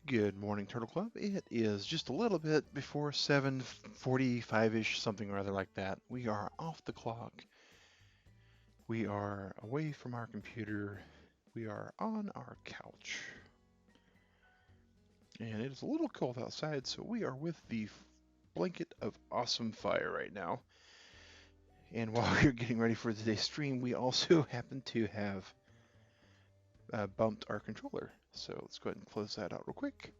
Good morning, Turtle Club. It is just a little bit before 7:45-ish, something or other like that. We are off the clock. We are away from our computer. We are on our couch. And it is a little cold outside, so we are with the blanket of awesome fire right now. And while we're getting ready for today's stream, we also happen to have bumped our controller. So let's go ahead and close that out real quick.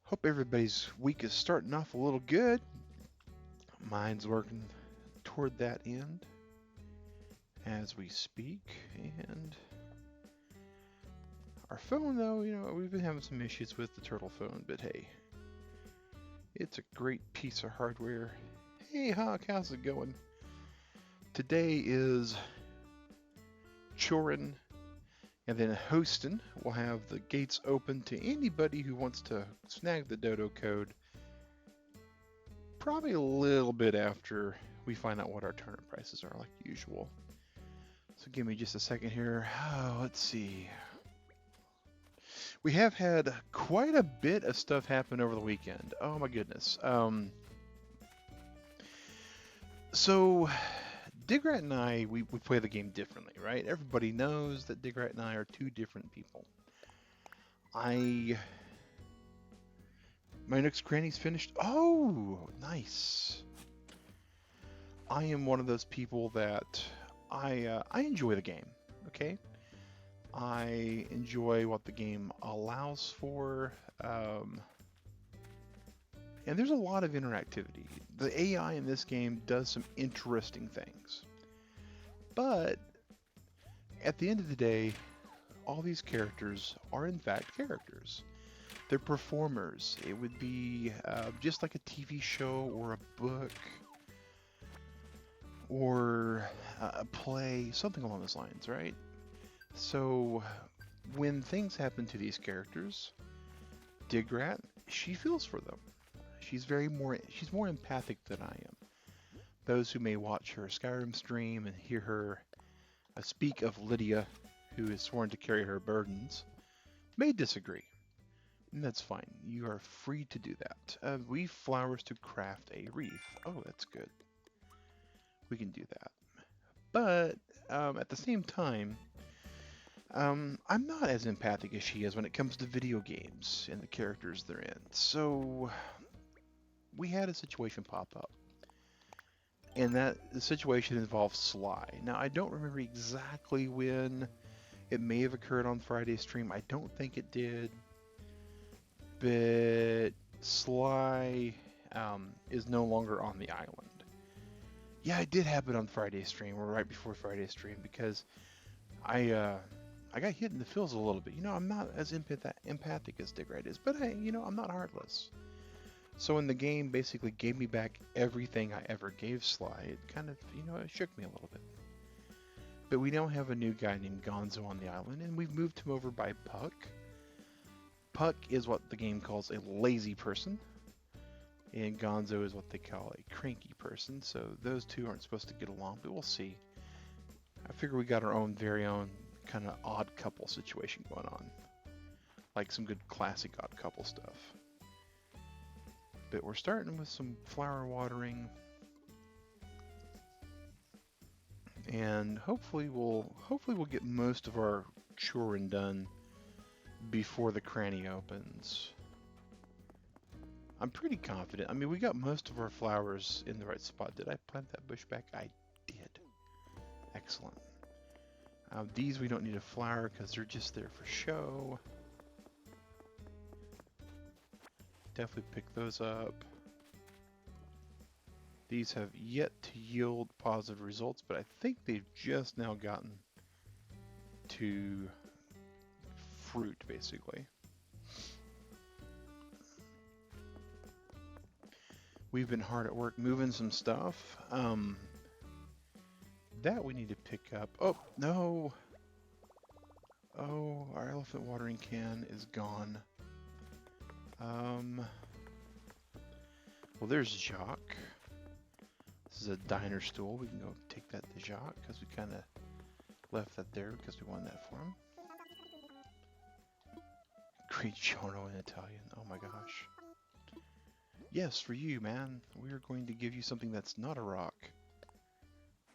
Hope everybody's week is starting off a little good. Mine's working toward that end as we speak. And our phone, though, we've been having some issues with the Turtle phone, but hey, it's a great piece of hardware. Hey, Hawk, how's it going? Today is Chorin, and then Hostin will have the gates open to anybody who wants to snag the dodo code. Probably a little bit after we find out what our turnip prices are, like usual. So give me just a second here. Oh, let's see. We have had quite a bit of stuff happen over the weekend. Oh my goodness. So Digrat and I, we play the game differently, right? Everybody knows that Digrat and I are two different people. My next granny's finished. Oh, nice. I am one of those people that I enjoy the game. Okay, I enjoy what the game allows for, and there's a lot of interactivity. The AI in this game does some interesting things, but at the end of the day, all these characters are in fact characters. They're performers. It would be just like a TV show or a book or a play, something along those lines, right? So when things happen to these characters, Digrat, she feels for them. She's more empathic than I am. Those who may watch her Skyrim stream and hear her speak of Lydia, who is sworn to carry her burdens, may disagree. And that's fine. You are free to do that. Weave flowers to craft a wreath. Oh, that's good. We can do that. But at the same time, I'm not as empathic as she is when it comes to video games and the characters they're in. So we had a situation pop up. And the situation involves Sly. Now, I don't remember exactly when. It may have occurred on Friday's stream. I don't think it did. But Sly is no longer on the island. Yeah, it did happen on Friday's stream, or right before Friday's stream, because I got hit in the feels a little bit. I'm not as empathic as Digrat is, but I'm not heartless. So when the game basically gave me back everything I ever gave Sly, it kind of, it shook me a little bit. But we now have a new guy named Gonzo on the island, and we've moved him over by Puck. Puck is what the game calls a lazy person, and Gonzo is what they call a cranky person, so those two aren't supposed to get along, but we'll see. I figure we got our own very own kind of odd couple situation going on. Like some good classic odd couple stuff. But we're starting with some flower watering. And hopefully we'll get most of our chorin done before the cranny opens. I'm pretty confident. I mean, we got most of our flowers in the right spot. Did I plant that bush back? I did. Excellent. These we don't need a flower because they're just there for show. Definitely pick those up. These have yet to yield positive results, but I think they've just now gotten to fruit, basically. We've been hard at work moving some stuff. That we need to pick up. Oh, no! Oh, our elephant watering can is gone. Well, there's Jacques. This is a diner stool. We can go take that to Jacques because we kind of left that there because we wanted that for him. Buongiorno in Italian. Oh my gosh. Yes, for you, man. We are going to give you something that's not a rock.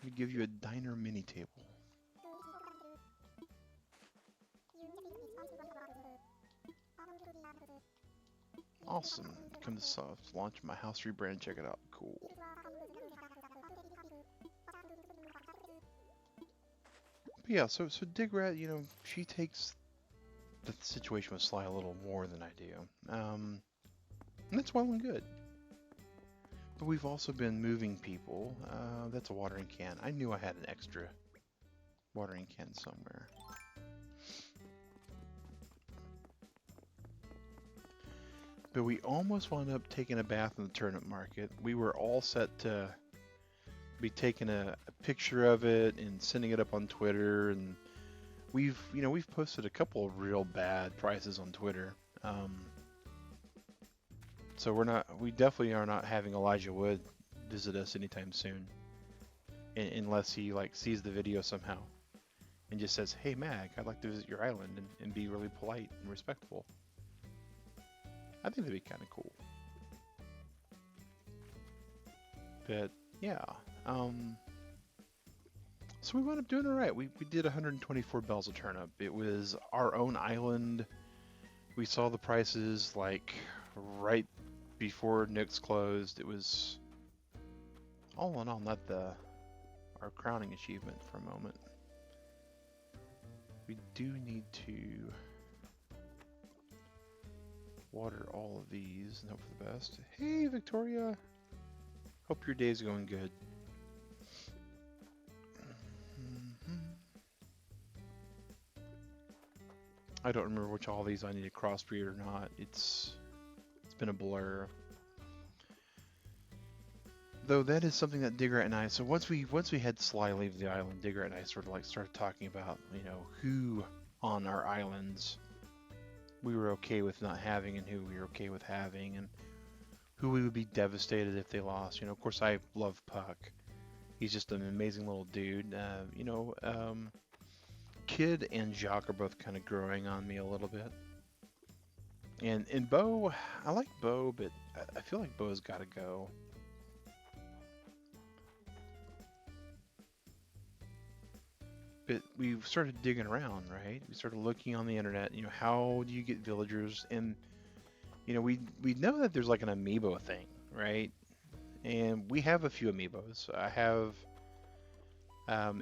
We give you a diner mini table. Awesome. Come to soft launch my house rebrand. Check it out. Cool. But yeah, so Digrat, you know, she takes the situation with Sly a little more than I do. And that's well and good. But we've also been moving people. That's a watering can. I knew I had an extra watering can somewhere. But we almost wound up taking a bath in the turnip market. We were all set to be taking a picture of it and sending it up on Twitter, and we've posted a couple of real bad prices on Twitter. So we definitely are not having Elijah Wood visit us anytime soon, unless he like sees the video somehow and just says, "Hey Mag, I'd like to visit your island," and be really polite and respectful. I think that'd be kind of cool. But yeah, so we wound up doing all right. We did 124 bells a turnip. It was our own island. We saw the prices like right before Nick's closed. It was all in all not our crowning achievement for a moment. We do need to water all of these and hope for the best. Hey Victoria, hope your day's going good. I don't remember which all these I need to crossbreed or not. It's been a blur. Though that is something that Digrat and I, so once we had Sly leave the island, Digrat and I sort of like started talking about, you know, who on our islands we were okay with not having and who we were okay with having, and who we would be devastated if they lost. You know, of course I love Puck. He's just an amazing little dude. Kid and Jacques are both kind of growing on me a little bit. And Bo, I like Bo, but I feel like Bo's got to go. But we've started digging around, right? We started looking on the internet, you know, how do you get villagers? And, you know, we know that there's like an amiibo thing, right? And we have a few amiibos. I have,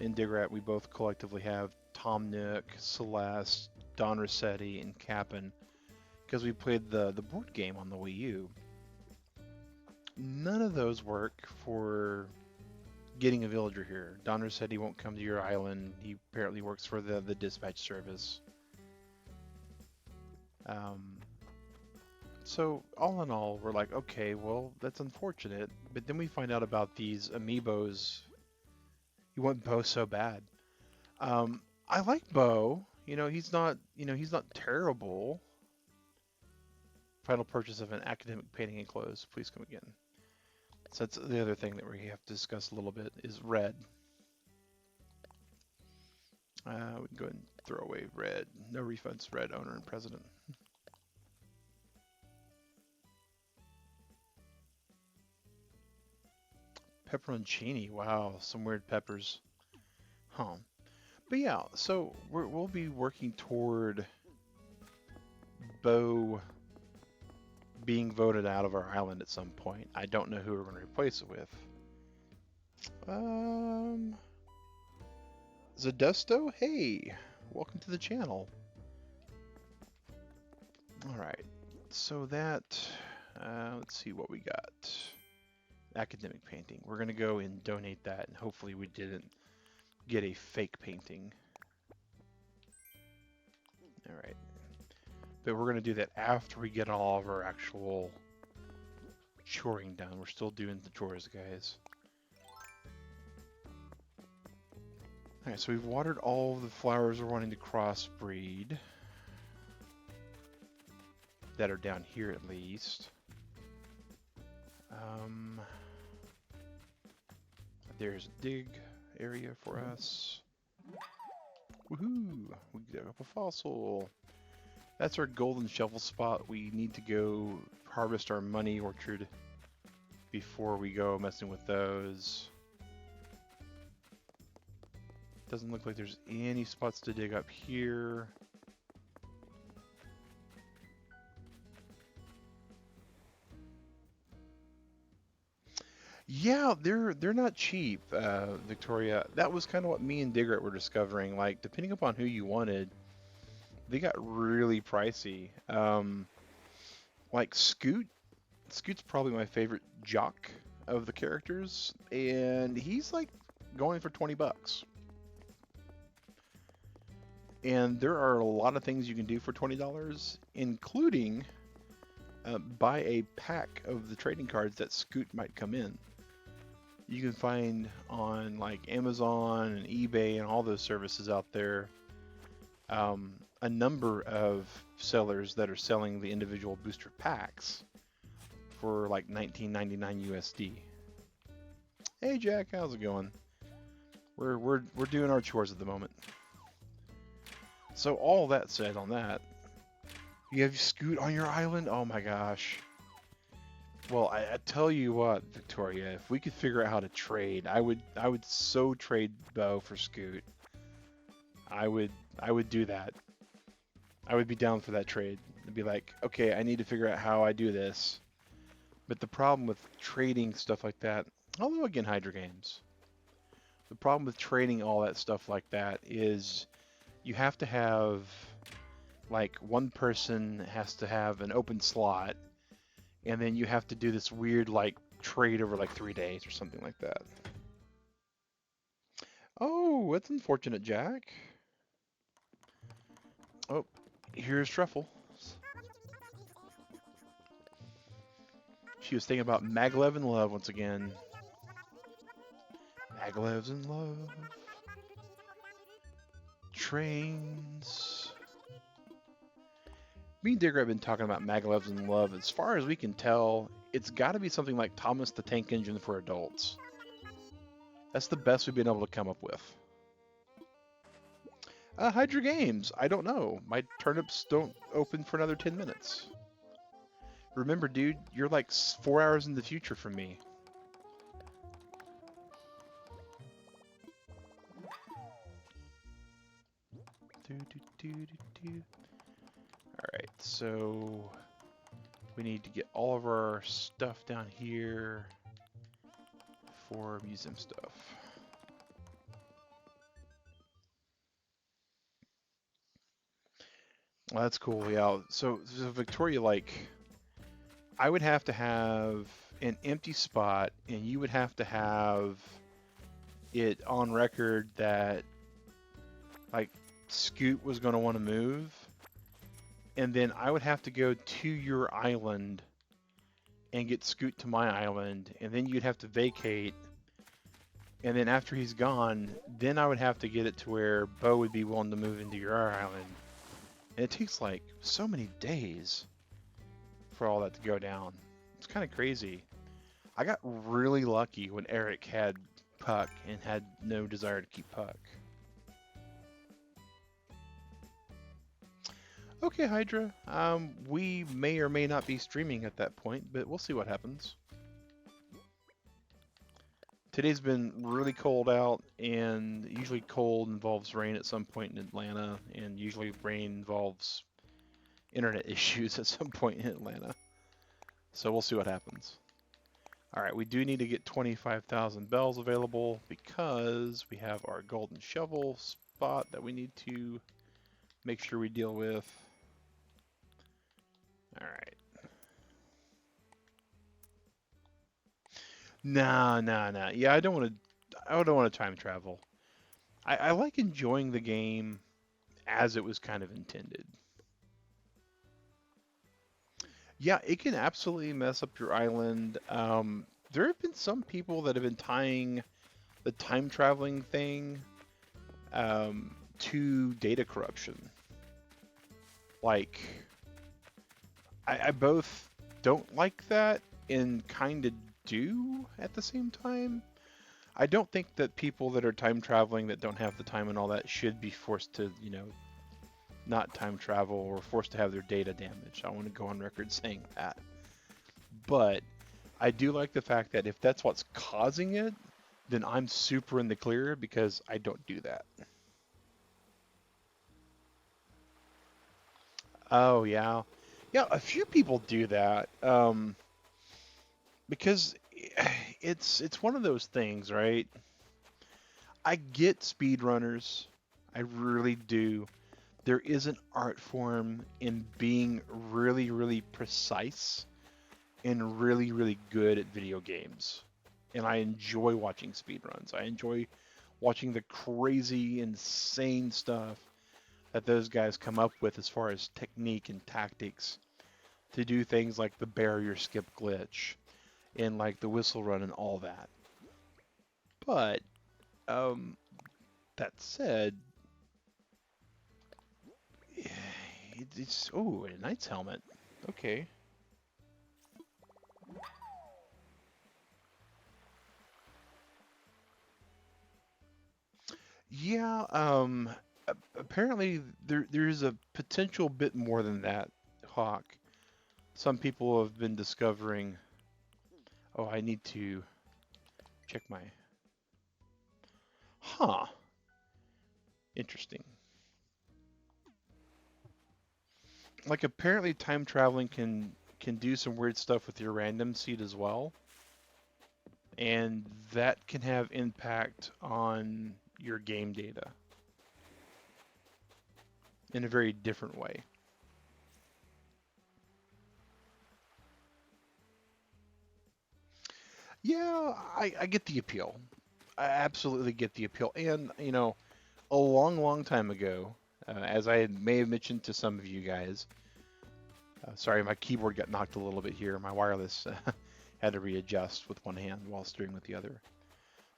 in Digrat, we both collectively have Tom Nook, Celeste, Don Rossetti, and Cap'n, because we played the board game on the Wii U. None of those work for getting a villager here. Don Rossetti won't come to your island. He apparently works for the dispatch service. So all in all, we're like, okay, well, that's unfortunate. But then we find out about these amiibos. You want Bo so bad. I like Bo. You know, he's not terrible. Final purchase of an academic painting and clothes. Please come again. So that's the other thing that we have to discuss a little bit is red. We can go ahead and throw away red. No refunds, red, owner and president. Pepperoncini, wow, some weird peppers. Huh. But yeah, so we'll be working toward Bo being voted out of our island at some point. I don't know who we're going to replace it with. Zadusto, hey, welcome to the channel. All right, so that, let's see what we got. Academic painting. We're going to go and donate that, and hopefully we didn't get a fake painting. All right. But we're going to do that after we get all of our actual choring done. We're still doing the chores, guys. Alright, so we've watered all of the flowers we're wanting to crossbreed. That are down here at least. There's a dig area for us. Woohoo! We dug up a fossil. That's our golden shovel spot. We need to go harvest our money orchard before we go messing with those. Doesn't look like there's any spots to dig up here. Yeah, they're not cheap, Victoria. That was kind of what me and Digret were discovering. Like, depending upon who you wanted, they got really pricey. Like Scoot. Scoot's probably my favorite jock of the characters, and he's like going for 20 bucks. And there are a lot of things you can do for $20, including buy a pack of the trading cards that Scoot might come in. You can find on like Amazon and eBay and all those services out there a number of sellers that are selling the individual booster packs for like $19.99 USD. Hey Jack, how's it going? We're doing our chores at the moment. So all that said on that, you have Scoot on your island? Oh my gosh. Well, I tell you what, Victoria, if we could figure out how to trade, I would so trade Bo for Scoot. I would do that. I would be down for that trade. It'd be like, okay, I need to figure out how I do this. But the problem with trading stuff like that, although again, Hydra Games, the problem with trading all that stuff like that is you have to have, like, one person has to have an open slot, and then you have to do this weird, like, trade over, like, 3 days or something like that. Oh, that's unfortunate, Jack. Oh, here's Truffle. She was thinking about Maglev in love once again. Maglev's in love. Trains. Me and Digger have been talking about Maglev's in love. As far as we can tell, it's got to be something like Thomas the Tank Engine for adults. That's the best we've been able to come up with. Hydra Games. I don't know. My turnips don't open for another 10 minutes. Remember, dude, you're like 4 hours in the future from me. Alright, so we need to get all of our stuff down here for museum stuff. Well, that's cool, yeah. So Victoria, like, I would have to have an empty spot, and you would have to have it on record that, like, Scoot was going to want to move, and then I would have to go to your island and get Scoot to my island, and then you'd have to vacate, and then after he's gone, then I would have to get it to where Bo would be willing to move into your island. And it takes like so many days for all that to go down. It's kind of crazy. I got really lucky when Eric had Puck and had no desire to keep Puck. Okay, Hydra. We may or may not be streaming at that point, but we'll see what happens. Today's been really cold out, and usually cold involves rain at some point in Atlanta, and usually rain involves internet issues at some point in Atlanta. So we'll see what happens. Alright, we do need to get 25,000 bells available because we have our golden shovel spot that we need to make sure we deal with. Alright. Nah. Yeah, I don't want to time travel. I like enjoying the game as it was kind of intended. Yeah, it can absolutely mess up your island. There have been some people that have been tying the time traveling thing to data corruption. Like, I both don't like that and kind of do at the same time. I don't think that people that are time traveling that don't have the time and all that should be forced to, you know, not time travel or forced to have their data damaged. I want to go on record saying that. But I do like the fact that if that's what's causing it, then I'm super in the clear because I don't do that. Oh yeah, yeah. A few people do that because it's one of those things, right? I get speedrunners, I really do. There is an art form in being really, really precise and really, really good at video games. And I enjoy watching speedruns. I enjoy watching the crazy, insane stuff that those guys come up with as far as technique and tactics to do things like the barrier skip glitch and like the whistle run and all that. But um, that said, it's oh, a knight's helmet. Okay. Yeah, apparently there's a potential bit more than that, Hawk. Some people have been discovering, oh, I need to check my, huh, interesting. Like apparently time traveling can do some weird stuff with your random seed as well, and that can have impact on your game data in a very different way. Yeah, I get the appeal. I absolutely get the appeal. And, a long, long time ago, as I may have mentioned to some of you guys, sorry, my keyboard got knocked a little bit here. My wireless had to readjust with one hand while steering with the other.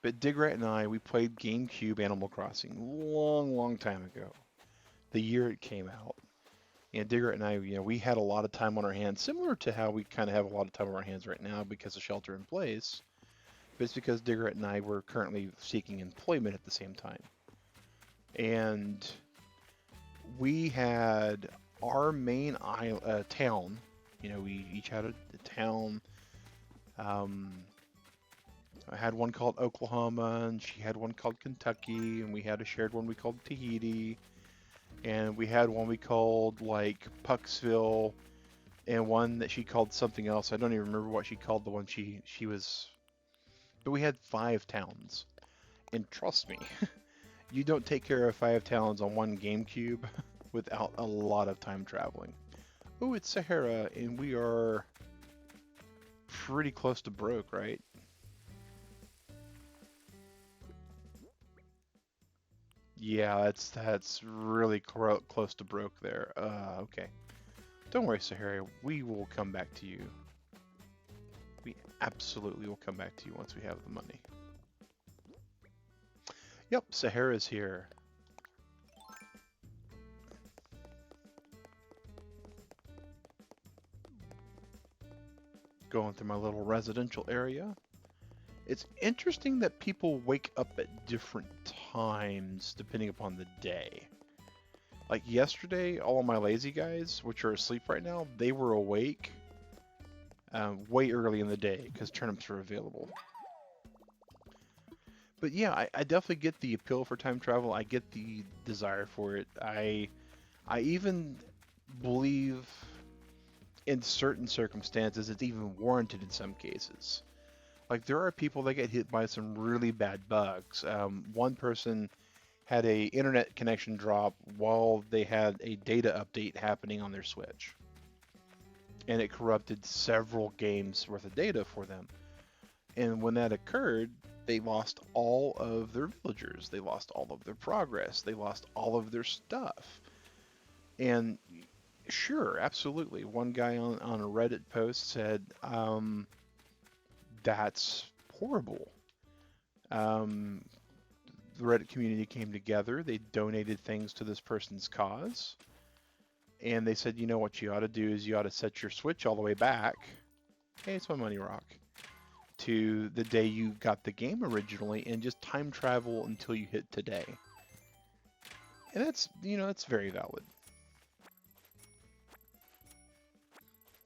But Digrat and I, we played GameCube Animal Crossing long, long time ago, the year it came out. And Digrat and I, we had a lot of time on our hands, similar to how we kind of have a lot of time on our hands right now because of shelter in place. But it's because Digrat and I were currently seeking employment at the same time. And we had our main town. We each had a town. Um, I had one called Oklahoma, and she had one called Kentucky, and we had a shared one we called Tahiti, and we had one we called like Pucksville, and one that she called something else. I don't even remember what she called the one she was. But we had 5 towns, and trust me, you don't take care of 5 towns on one GameCube without a lot of time traveling. Oh, it's Sahara, and we are pretty close to broke, right? Yeah, that's really close to broke there. Okay. Don't worry, Sahara. We will come back to you. We absolutely will come back to you once we have the money. Yep, Sahara's here. Going through my little residential area. It's interesting that people wake up at different times depending upon the day. Like yesterday, all of my lazy guys, which are asleep right now, they were awake way early in the day because turnips were available. But yeah, I definitely get the appeal for time travel. I get the desire for it. I even believe in certain circumstances it's even warranted in some cases. Like there are people that get hit by some really bad bugs. One person had a internet connection drop while they had a data update happening on their Switch, and it corrupted several games worth of data for them. And when that occurred, they lost all of their villagers, they lost all of their progress, they lost all of their stuff. And sure, absolutely. One guy on a Reddit post said, that's horrible. Um, the Reddit community came together. They donated things to this person's cause. And they said, you know what you ought to do is you ought to set your Switch all the way back. Hey, it's my money rock. To the day you got the game originally and just time travel until you hit today. And that's very valid.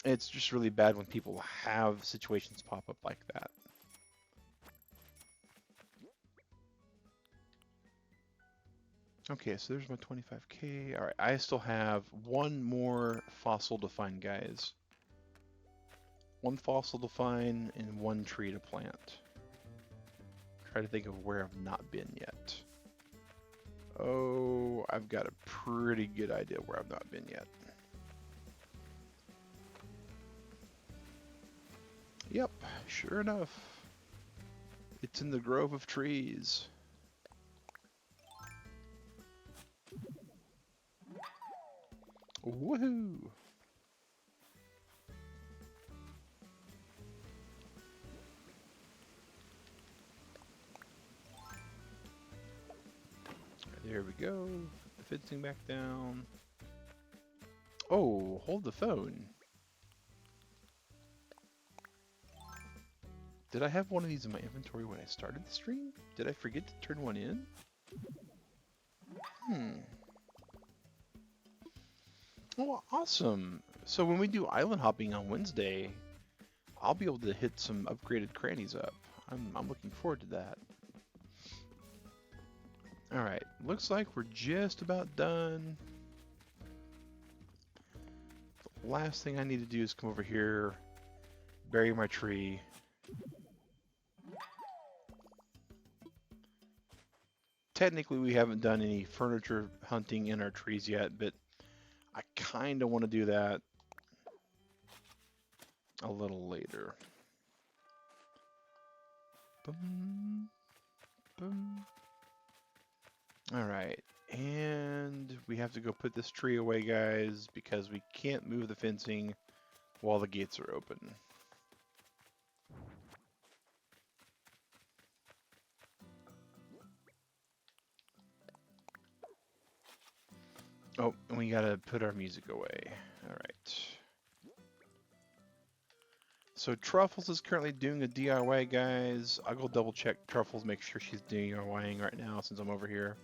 It's just really bad when people have situations pop up like that. Okay, so there's my 25k. All right, I still have one more fossil to find, guys. One fossil to find and one tree to plant. Try to think of where I've not been yet. Oh, I've got a pretty good idea where I've not been yet. Yep, sure enough. It's in the grove of trees. Woohoo! There we go. Put the fencing back down. Oh, hold the phone. Did I have one of these in my inventory when I started the stream? Did I forget to turn one in? Oh, awesome. So when we do island hopping on Wednesday, I'll be able to hit some upgraded crannies up. I'm looking forward to that. Alright, looks like we're just about done. The last thing I need to do is come over here, bury my tree. Technically, we haven't done any furniture hunting in our trees yet, but I kind of want to do that a little later. Boom, boom. All right, and we have to go put this tree away, guys, because we can't move the fencing while the gates are open. Oh, and we gotta put our music away. All right. So Truffles is currently doing a DIY, guys. I'll go double check Truffles, make sure she's DIYing right now since I'm over here.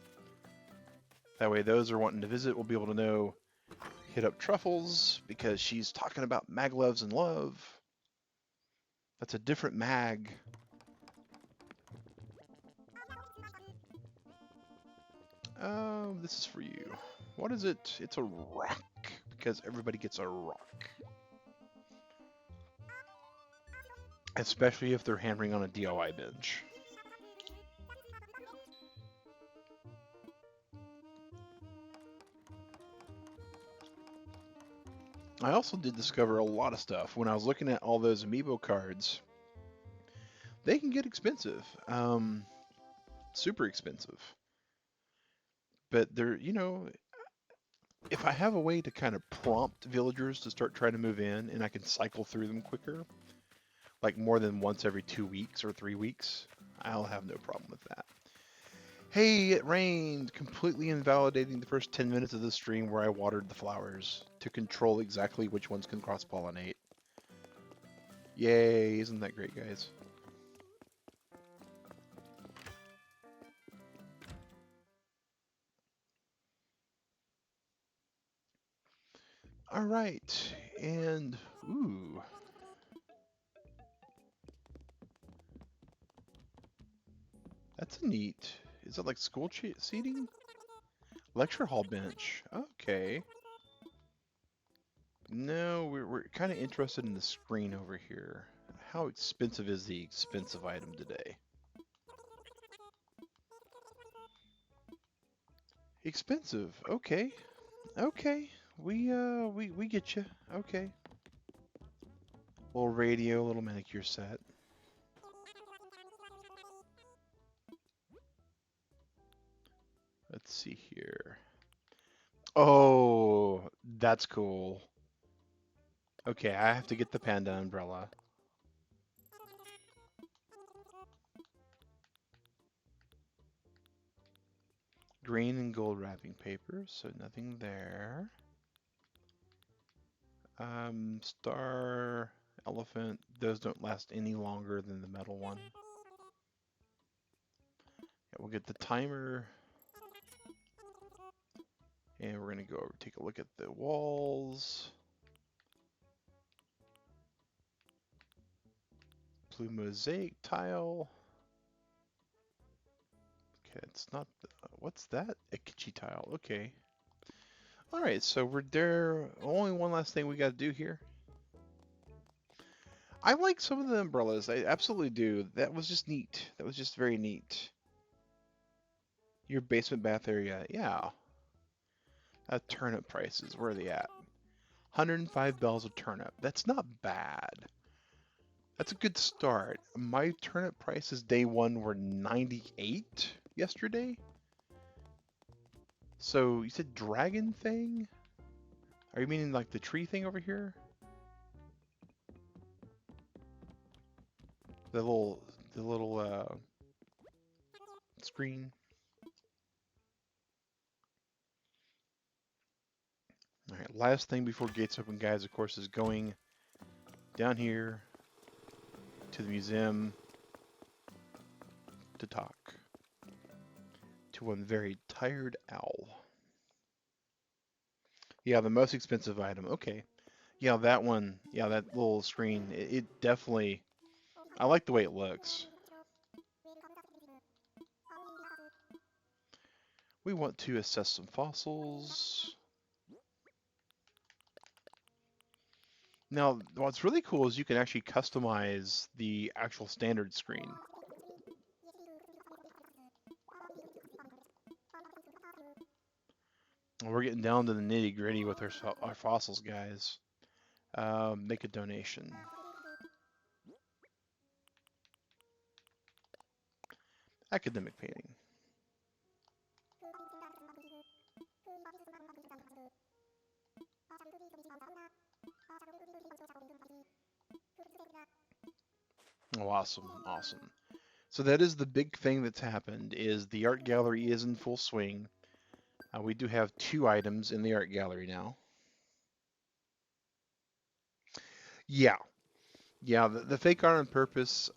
That way those who are wanting to visit will be able to know, hit up Truffles, because she's talking about mag loves and love. That's a different mag. Oh, this is for you. What is it? It's a rock, because everybody gets a rock. Especially if they're hammering on a DIY bench. I also did discover a lot of stuff when I was looking at all those amiibo cards. They can get expensive, super expensive. But they're, if I have a way to kind of prompt villagers to start trying to move in and I can cycle through them quicker, like more than once every 2 weeks or 3 weeks, I'll have no problem with that. Hey, it rained, completely invalidating the first 10 minutes of the stream where I watered the flowers to control exactly which ones can cross-pollinate. Yay, isn't that great, guys? All right, and ooh. That's neat. Is it like school seating? Lecture hall bench. Okay. No, we're kind of interested in the screen over here. How expensive is the expensive item today? Expensive. Okay. Okay. We get you. Okay. Little radio, little manicure set. Let's see here. Oh, that's cool. Okay, I have to get the panda umbrella. Green and gold wrapping paper, so nothing there. Star, elephant, those don't last any longer than the metal one. Yeah, we'll get the timer. And we're gonna go over, take a look at the walls. blue mosaic tile. Okay, it's not. What's that? A kitschy tile. Okay. All right, so we're there. Only one last thing we got to do here. I like some of the umbrellas. I absolutely do. That was just neat. That was just very neat. Your basement bath area. Yeah. Turnip prices. Where are they at? 105 bells a turnip. That's not bad. That's a good start. My turnip prices day one were 98 yesterday. So you said dragon thing? Are you meaning like the tree thing over here? The little screen. All right, last thing before gates open, guys, of course, is going down here to the museum to talk to one very tired owl. Yeah, the most expensive item. Okay. Yeah, that one. Yeah, that little screen. It definitely. I like the way it looks. We want to assess some fossils. Now, what's really cool is you can actually customize the actual standard screen. We're getting down to the nitty gritty with our fossils, guys. Make a donation. Academic painting. Oh, awesome, awesome. So that is the big thing that's happened, is the art gallery is in full swing. We do have 2 items in the art gallery now. Yeah, yeah, the fake art on purpose,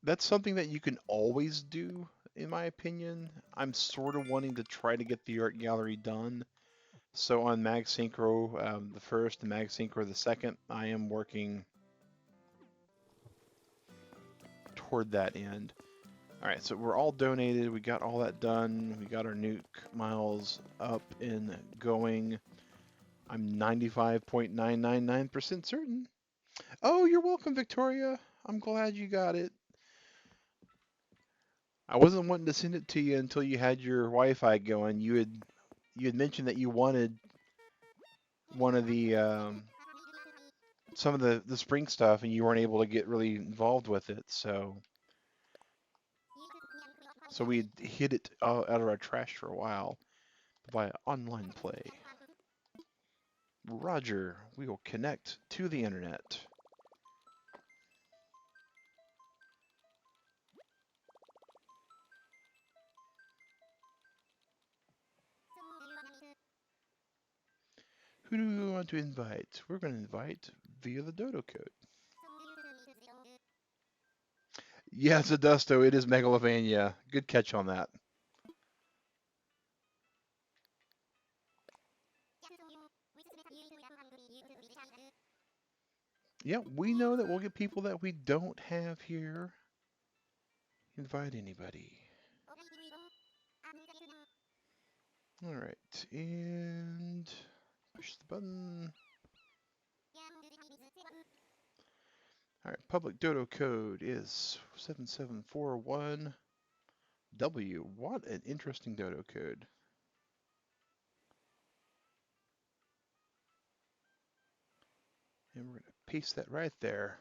that's something that you can always do, in my opinion. I'm sort of wanting to try to get the art gallery done. So on Mag Synchro, the first, and Mag Synchro the second, I am working toward that end. All right, so we're all donated. We got all that done. We got our nuke miles up and going. I'm 95.999% certain. Oh, you're welcome, Victoria. I'm glad you got it. I wasn't wanting to send it to you until you had your Wi-Fi going. You had mentioned that you wanted one of the some of the spring stuff, and you weren't able to get really involved with it. So we hid it out of our trash for a while via online play. Roger, we will connect to the internet. Who do we want to invite? We're going to invite via the dodo code. Yes, Adusto, it is Megalovania. Good catch on that. Yeah, we know that we'll get people that we don't have here. Invite anybody. All right, and push the button. All right, public dodo code is 7741W. What an interesting dodo code. And we're going to paste that right there.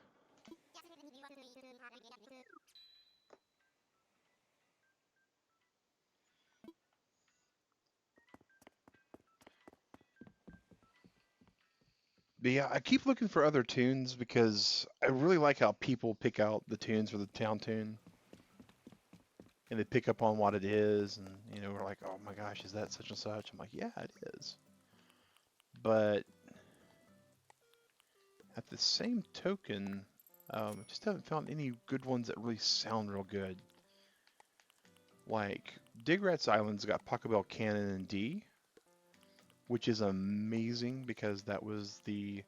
But yeah, I keep looking for other tunes because I really like how people pick out the tunes for the town tune. And they pick up on what it is, and we're like, oh my gosh, is that such and such? I'm like, yeah, it is. But at the same token, I just haven't found any good ones that really sound real good. Like Digrat's Island's got Pachelbel Canon in D, which is amazing because that was the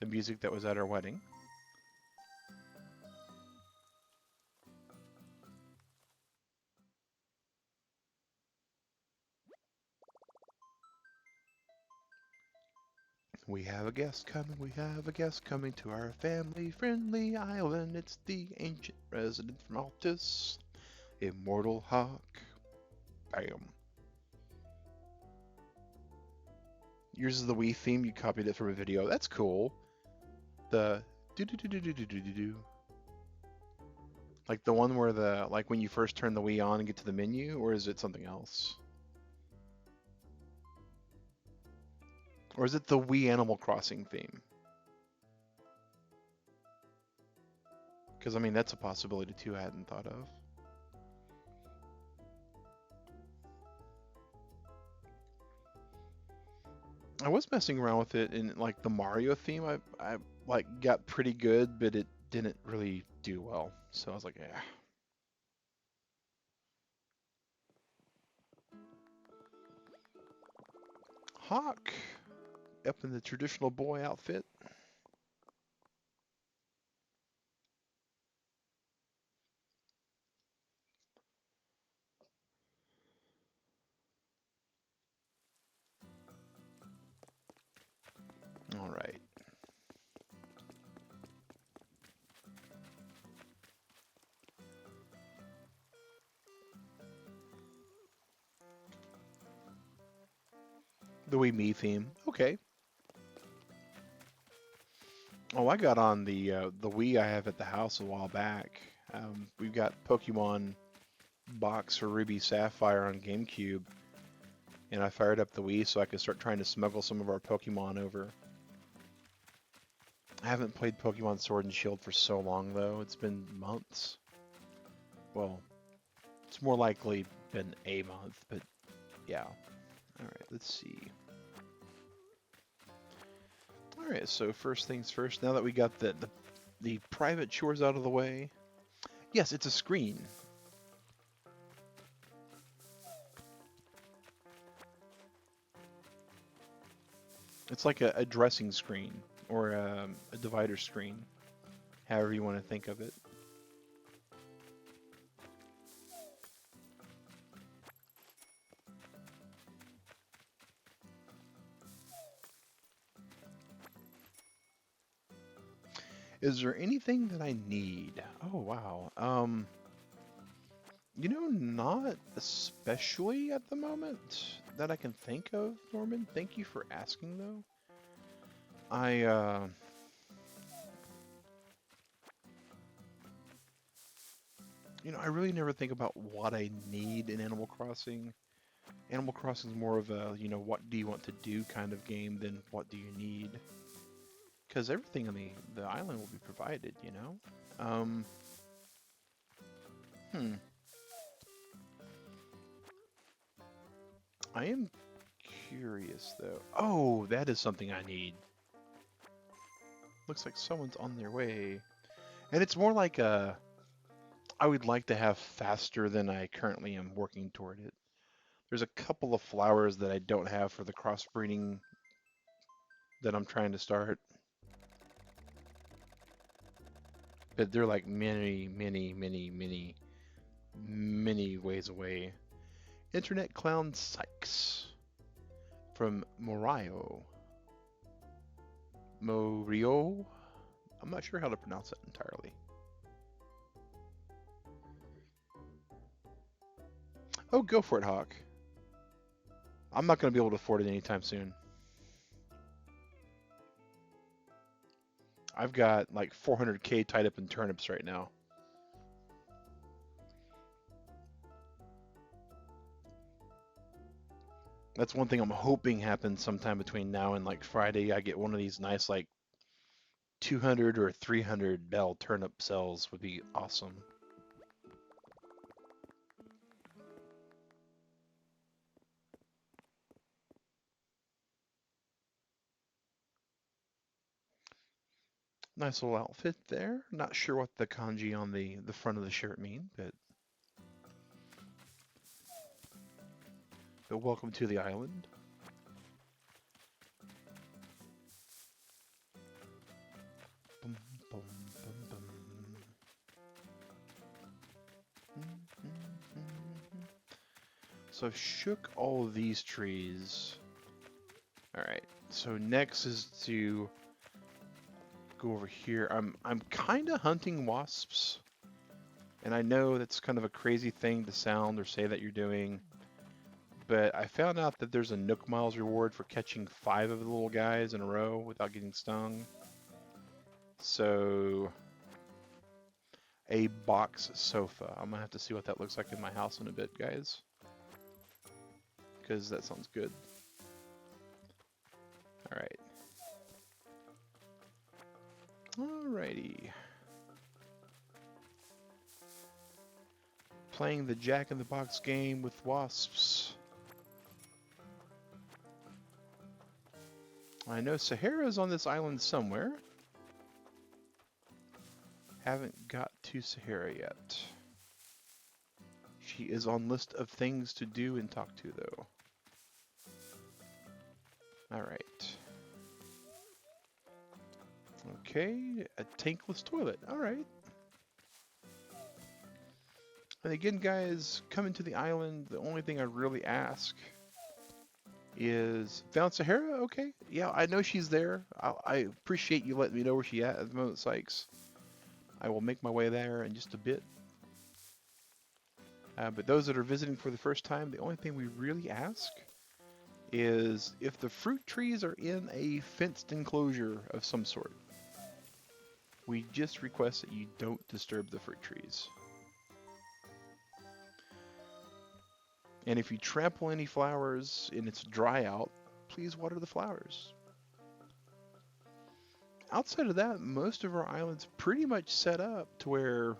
music that was at our wedding. We have a guest coming, we have a guest coming to our family-friendly island. It's the ancient resident from Altus, Immortal Hawk. Bam. Yours is the Wii theme, you copied it from a video. That's cool. The do-do-do-do-do-do-do-do. Like the one where like when you first turn the Wii on and get to the menu, or is it something else? Or is it the Wii Animal Crossing theme? Because, I mean, that's a possibility too I hadn't thought of. I was messing around with it in, like, the Mario theme. I like, got pretty good, but it didn't really do well. So I was like, yeah. Hawk, up in the traditional boy outfit. All right. The Wii Me theme. Okay. Oh, I got on the Wii I have at the house a while back. We've got Pokemon box for Ruby Sapphire on GameCube, and I fired up the Wii so I could start trying to smuggle some of our Pokemon over. I haven't played Pokemon Sword and Shield for so long, though. It's been months. Well, it's more likely been a month, but yeah. Alright, let's see. Alright, so first things first, now that we got the private chores out of the way. Yes, it's a screen. It's like a dressing screen, or a divider screen, however you want to think of it. Is there anything that I need? Oh, wow. You know, not especially at the moment that I can think of, Norman. Thank you for asking, though. You know, I really never think about what I need in Animal Crossing. Animal Crossing is more of a, you know, what do you want to do kind of game than what do you need. Because everything on the island will be provided, you know? I am curious, though. Oh, that is something I need. Looks like someone's on their way. And it's more like I would like to have faster than I currently am working toward it. There's a couple of flowers that I don't have for the crossbreeding that I'm trying to start. But they're like many, many, many, many, many ways away. Internet Clown Sykes from Morio. Morio? I'm not sure how to pronounce that entirely. Oh, go for it, Hawk. I'm not going to be able to afford it anytime soon. I've got like 400k tied up in turnips right now. That's one thing I'm hoping happens sometime between now and like Friday. I get one of these nice like 200 or 300 bell turnip cells would be awesome. Nice little outfit there. Not sure what the kanji on the front of the shirt mean, but welcome to the island. Boom, boom, boom, boom. So I've shook all of these trees. Alright, so next is to go over here. I'm kind of hunting wasps, and I know that's kind of a crazy thing to sound or say that you're doing, but I found out that there's a Nook Miles reward for catching 5 of the little guys in a row without getting stung. So, a box sofa. I'm gonna have to see what that looks like in my house in a bit, guys, because that sounds good. Alright. Alrighty. Playing the Jack in the Box game with wasps. I know Sahara's on this island somewhere. Haven't got to Sahara yet. She is on list of things to do and talk to, though. Alright. Okay, a tankless toilet. Alright. And again, guys, coming to the island, the only thing I really ask is, found Sahara? Okay. Yeah, I know she's there. I appreciate you letting me know where she's at the moment, Sykes. I will make my way there in just a bit. But those that are visiting for the first time, the only thing we really ask is if the fruit trees are in a fenced enclosure of some sort. We just request that you don't disturb the fruit trees. And if you trample any flowers and it's dry out, please water the flowers. Outside of that, most of our islands pretty much set up to where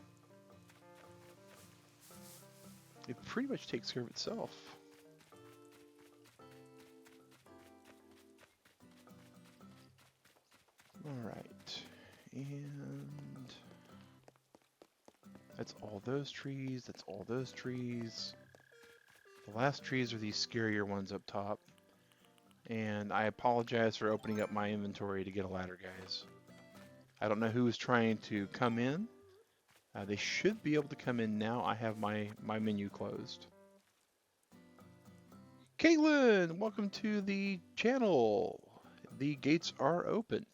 it pretty much takes care of itself. Alright, and that's all those trees, that's all those trees. The last trees are these scarier ones up top. And I apologize for opening up my inventory to get a ladder, guys. I don't know who is trying to come in. They should be able to come in now. I have my menu closed. Caitlin, welcome to the channel. The gates are open.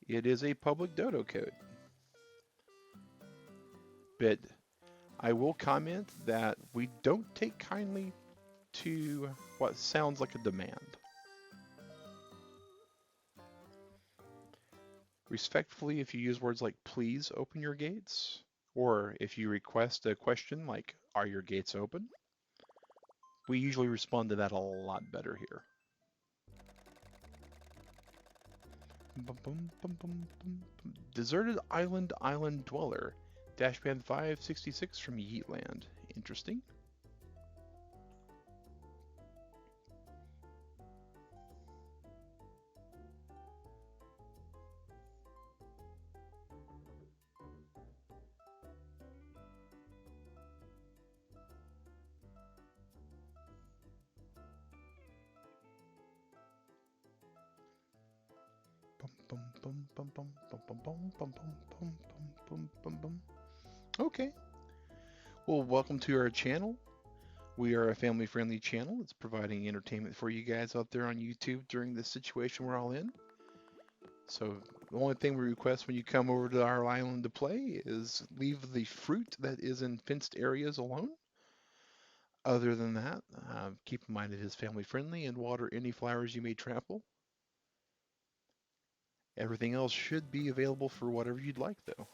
It is a public dodo code. But I will comment that we don't take kindly to what sounds like a demand. Respectfully, if you use words like please open your gates, or if you request a question like are your gates open, we usually respond to that a lot better here. Deserted Island Dweller, Dashband 566 from Yeetland. Interesting. Okay. Well, welcome to our channel. We are a family-friendly channel. It's providing entertainment for you guys out there on YouTube during this situation we're all in. So the only thing we request when you come over to our island to play is leave the fruit that is in fenced areas alone. Other than that, keep in mind it is family-friendly and water any flowers you may trample. Everything else should be available for whatever you'd like, though.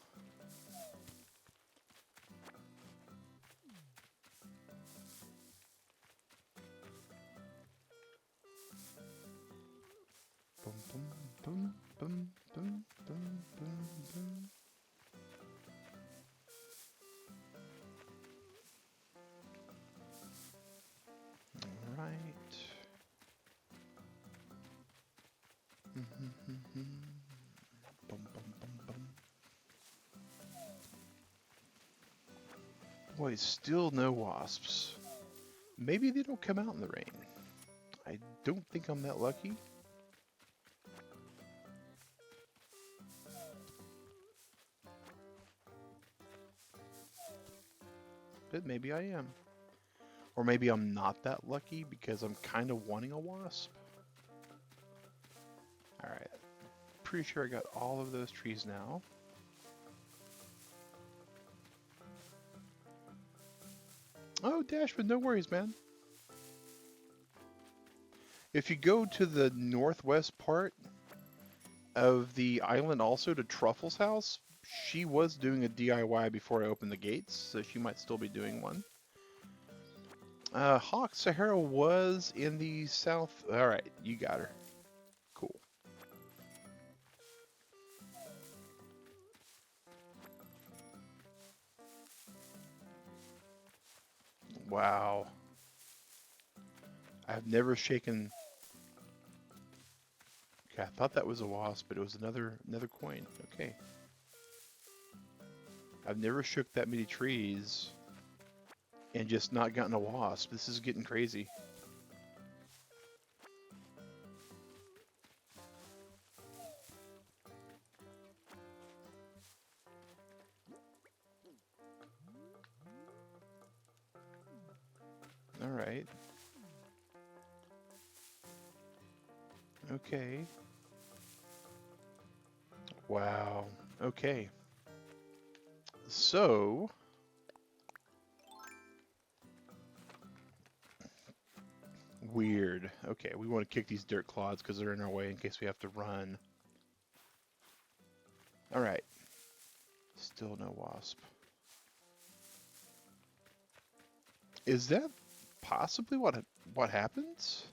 All right. Boy, still no wasps. Maybe they don't come out in the rain. I don't think I'm that lucky. But maybe I am. Or maybe I'm not that lucky because I'm kind of wanting a wasp. Alright, pretty sure I got all of those trees now. Oh, Dashman, no worries, man. If you go to the northwest part of the island also to Truffle's house, she was doing a DIY before I opened the gates, so she might still be doing one. Hawk Sahara was in the south. Alright, you got her. Cool. Wow. I've never shaken. Okay, I thought that was a wasp, but it was another coin. Okay. I've never shook that many trees and just not gotten a wasp. This is getting crazy. Alright. Okay. Wow. Okay. So, weird. Okay, we want to kick these dirt clods because they're in our way in case we have to run. Alright. Still no wasp. Is that possibly what happens?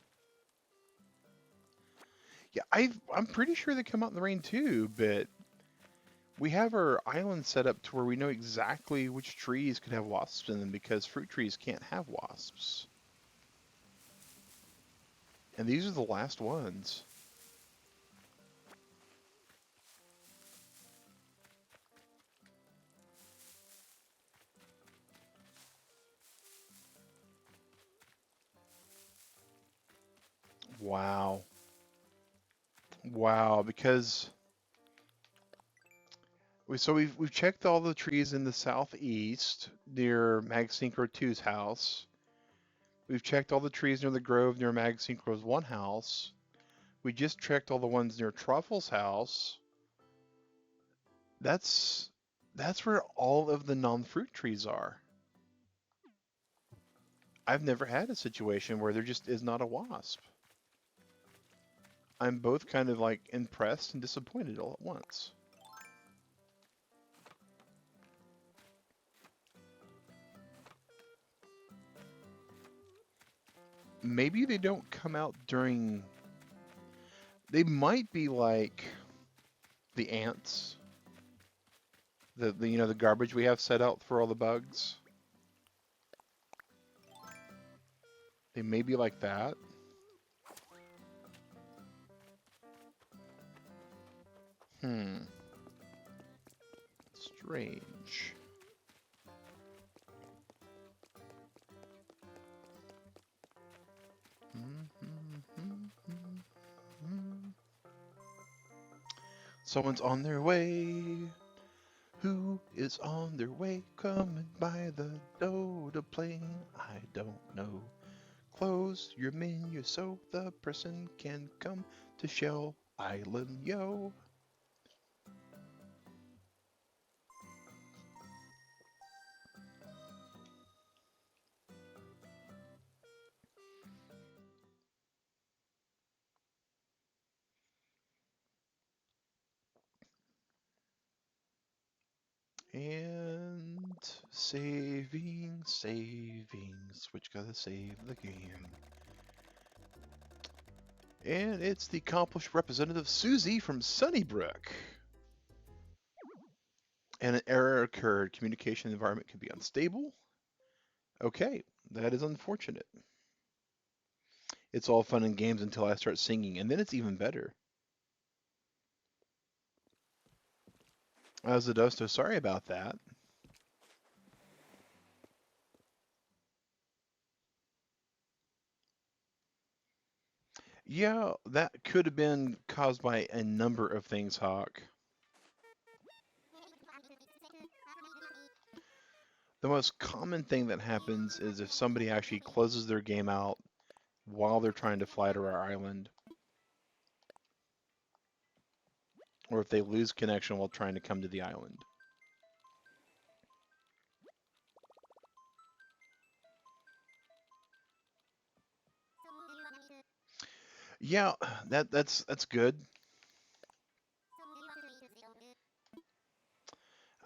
Yeah, I'm pretty sure they come out in the rain too, but we have our island set up to where we know exactly which trees could have wasps in them because fruit trees can't have wasps. And these are the last ones. Wow. Wow, because we've checked all the trees in the southeast near Mag Synchro 2's house. We've checked all the trees near the grove near Mag Synchro's 1 house. We just checked all the ones near Truffle's house. That's that's where all of the non-fruit trees are. I've never had a situation where there just is not a wasp. I'm both kind of like impressed and disappointed all at once. Maybe they don't come out during. They might be like the ants, the you know the garbage we have set out for all the bugs. They may be like that. Hmm. Strange. Someone's on their way. Who is on their way? Coming by the door to play? I don't know. Close your menu so the person can come to Shell Island, yo. And savings, which gotta save the game. And it's the accomplished representative Susie from Sunnybrook. And an error occurred. Communication environment can be unstable. Okay, that is unfortunate. It's all fun and games until I start singing, and then it's even better. Zadosto, sorry about that. Yeah, that could have been caused by a number of things, Hawk. The most common thing that happens is if somebody actually closes their game out while they're trying to fly to our island. or if they lose connection while trying to come to the island. Yeah, that's good.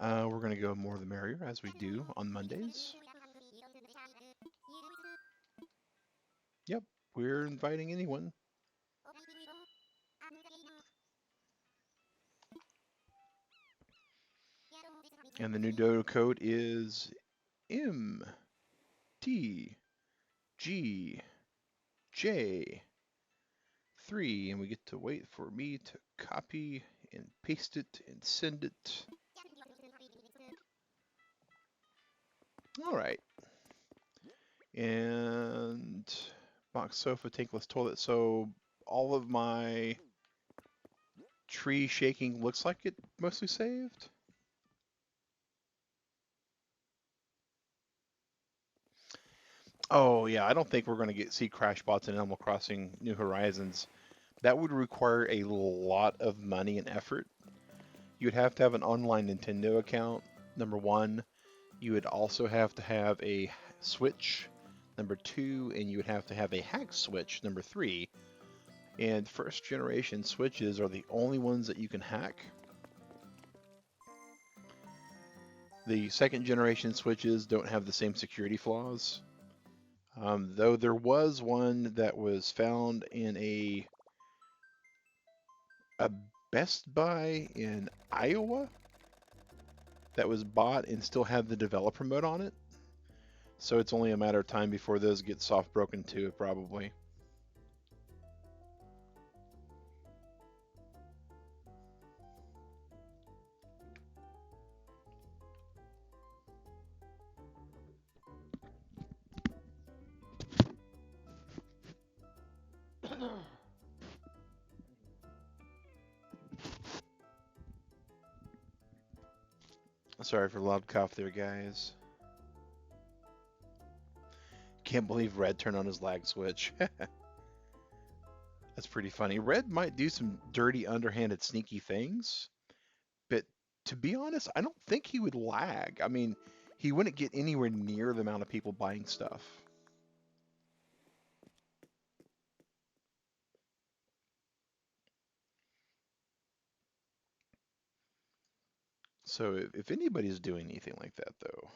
We're gonna go more the merrier as we do on Mondays. Yep, we're inviting anyone. And the new dodo code is MTGJ3, and we get to wait for me to copy and paste it and send it. All right. And box sofa, tankless toilet. So all of my tree shaking looks like it mostly saved. Oh yeah, I don't think we're going to see crash bots in Animal Crossing New Horizons. That would require a lot of money and effort. You'd have to have an online Nintendo account, number one. You would also have to have a Switch, number two, and you would have to have a hack Switch, number three. And first generation Switches are the only ones that you can hack. The second generation Switches don't have the same security flaws. Though there was one that was found in a Best Buy in Iowa that was bought and still had the developer mode on it. So it's only a matter of time before those get soft broken too, probably. Sorry for the loud cough there, guys. Can't believe Red turned on his lag switch. That's pretty funny. Red might do some dirty, underhanded, sneaky things, but to be honest, I don't think he would lag. I mean, he wouldn't get anywhere near the amount of people buying stuff. So if anybody's doing anything like that, though,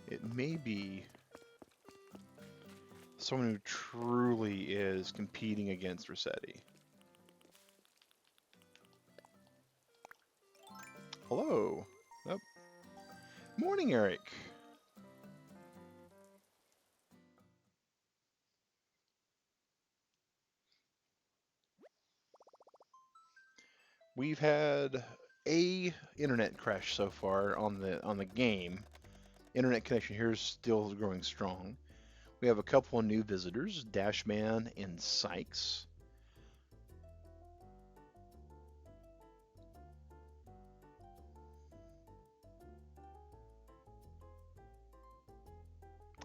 it may be someone who truly is competing against Rossetti. Hello. Oh, morning, Eric. We've had a internet crash so far on the game. Internet connection here is still growing strong. We have a couple of new visitors, Dashman and Sykes.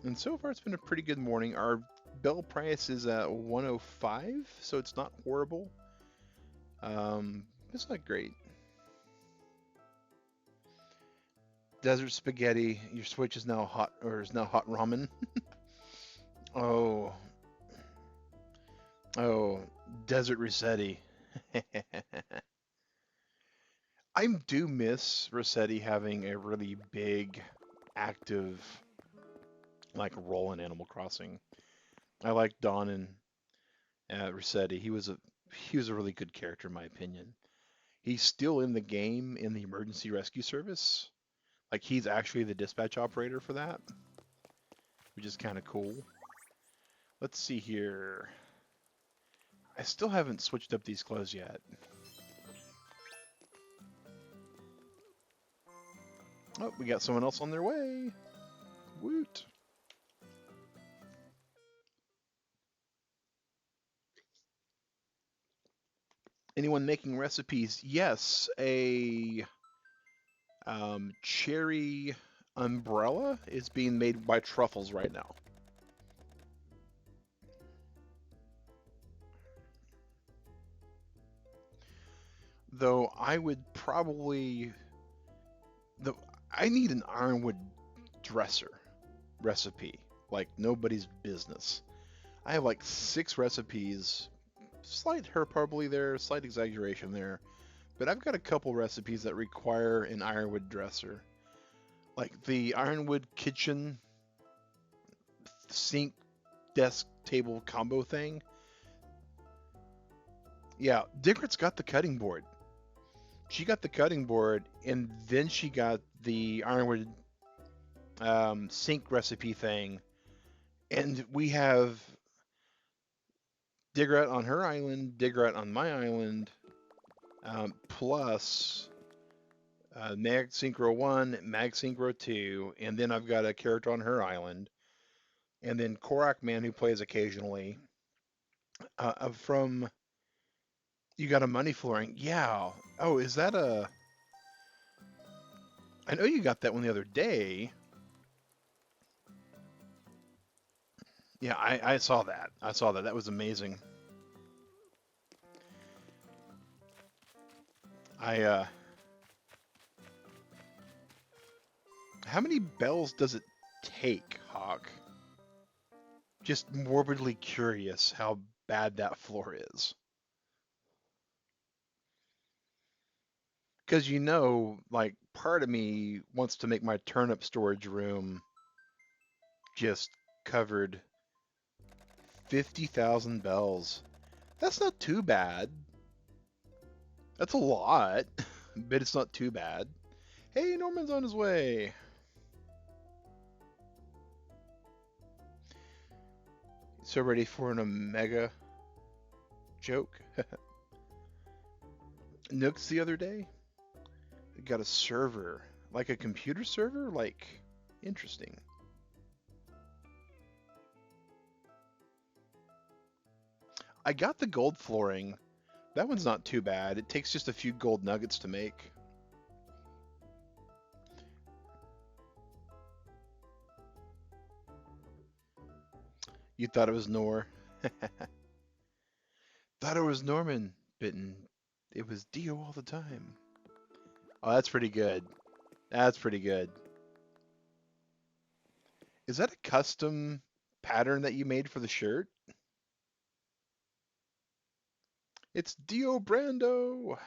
And so far it's been a pretty good morning. Our bell price is at 105, so it's not horrible. It's not great. Desert spaghetti. Your Switch is now hot, or is now hot ramen. Oh, oh, Desert Rossetti. I do miss Rossetti having a really big, active, like role in Animal Crossing. I like Don and Rossetti. He was a really good character in my opinion. He's still in the game in the emergency rescue service. Like he's actually the dispatch operator for that, which is kind of cool. Let's see here. I still haven't switched up these clothes yet. Oh, we got someone else on their way. Woot. Anyone making recipes? Yes, a cherry Umbrella is being made by Truffles right now. Though I would probably the I need an ironwood dresser recipe, like nobody's business. I have like 6 recipes. Slight hyperbole there, slight exaggeration there, but I've got a couple recipes that require an ironwood dresser, like the ironwood kitchen sink desk table combo thing. Yeah, Diggert's got the cutting board. She got the cutting board, and then she got the ironwood sink recipe thing. And we have Digrat on her island, Digrat on my island, plus Mag Synchro 1, Mag Synchro 2, and then I've got a character on her island. And then Korak Man, who plays occasionally. From You got a money flooring. Yeah. Oh, is that a... I know you got that one the other day. Yeah, I saw that. I saw that. That was amazing. I How many bells does it take, Hawk? Just morbidly curious how bad that floor is. Because like, part of me wants to make my turnip storage room just covered 50,000 bells. That's not too bad. That's a lot, but it's not too bad. Hey, Norman's on his way. So ready for an Omega joke? Nooks the other day got a server, like a computer server, like, interesting. I got the gold flooring. That one's not too bad. It takes just a few gold nuggets to make. You thought it was Nor. Thought it was Norman, Bitten. It was Dio all the time. Oh, that's pretty good. That's pretty good. Is that a custom pattern that you made for the shirt? It's Dio Brando.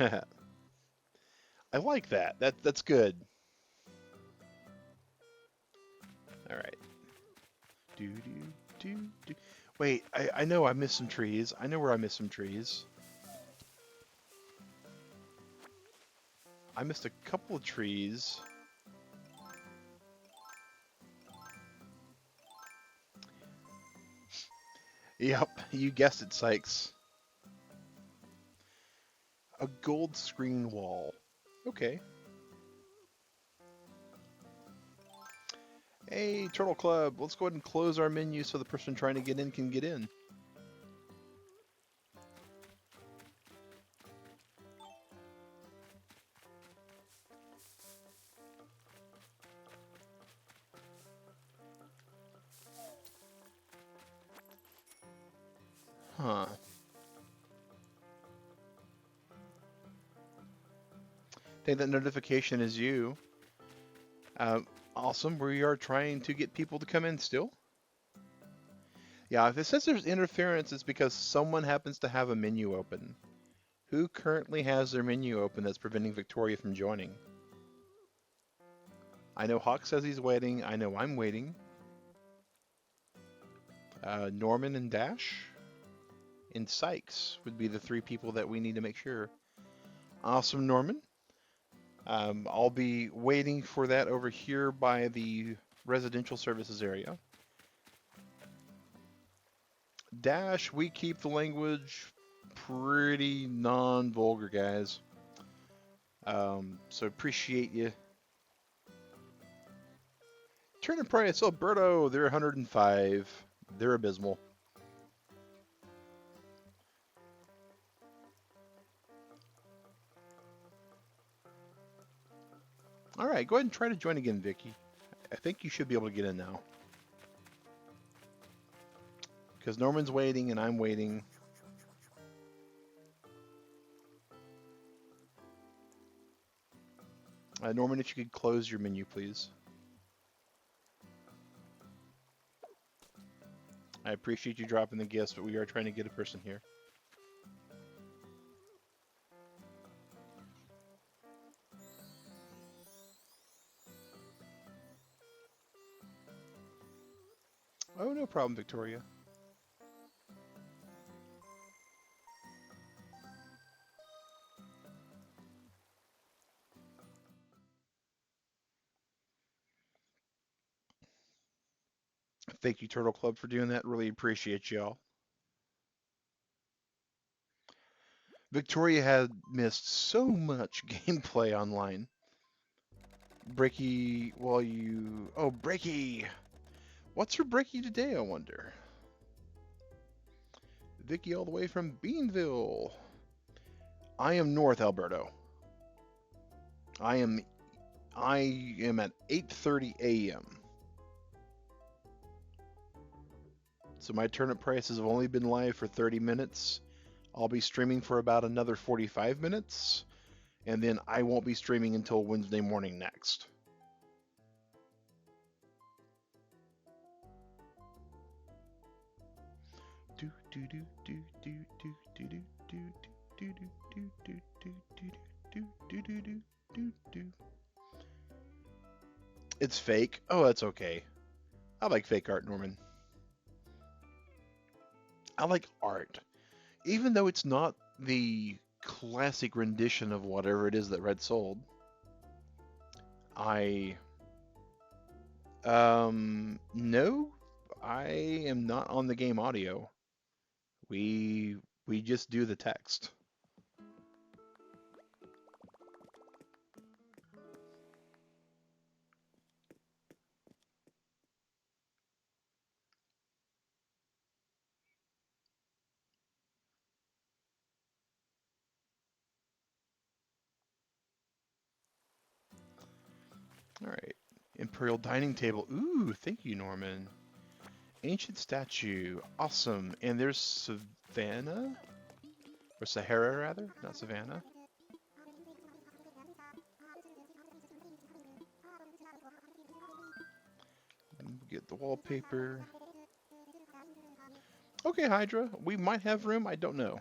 I like that. That's good. All right. Do do do do. Wait, I know I missed some trees. I know where I missed some trees. I missed a couple of trees. Yep, you guessed it, Sykes. A gold screen wall. Okay. Hey, Turtle Club, let's go ahead and close our menu so the person trying to get in can get in. Huh. Think that notification is you. Awesome. We are trying to get people to come in still. Yeah, if it says there's interference, it's because someone happens to have a menu open. Who currently has their menu open that's preventing Victoria from joining? I know Hawk says he's waiting. I know I'm waiting. Norman and Dash and Sykes would be the 3 people that we need to make sure. Awesome, Norman. I'll be waiting for that over here by the residential services area. Dash, we keep the language pretty non-vulgar, guys. So appreciate you. Turnip Price, Alberto, they're 105. They're abysmal. All right, go ahead and try to join again, Vicky. I think you should be able to get in now. Because Norman's waiting and I'm waiting. Norman, if you could close your menu, please. I appreciate you dropping the gifts, but we are trying to get a person here. Oh, no problem, Victoria. Thank you, Turtle Club, for doing that. Really appreciate y'all. Victoria had missed so much gameplay online. Breaky, while you... Oh, Breaky! What's her Breaky today, I wonder? Vicky all the way from Beanville. I am North Alberto. I am at 8:30 a.m. So my turnip prices have only been live for 30 minutes. I'll be streaming for about another 45 minutes, and then I won't be streaming until Wednesday morning next. It's fake. Oh, that's okay. I like fake art, Norman. I like art. Even though it's not the classic rendition of whatever it is that Red sold. No, I am not on the game audio. We just do the text. All right. Imperial dining table. Ooh, thank you, Norman. Ancient statue. Awesome. And there's Savannah? Or Sahara, rather? Not Savannah. Get the wallpaper. Okay, Hydra. We might have room. I don't know.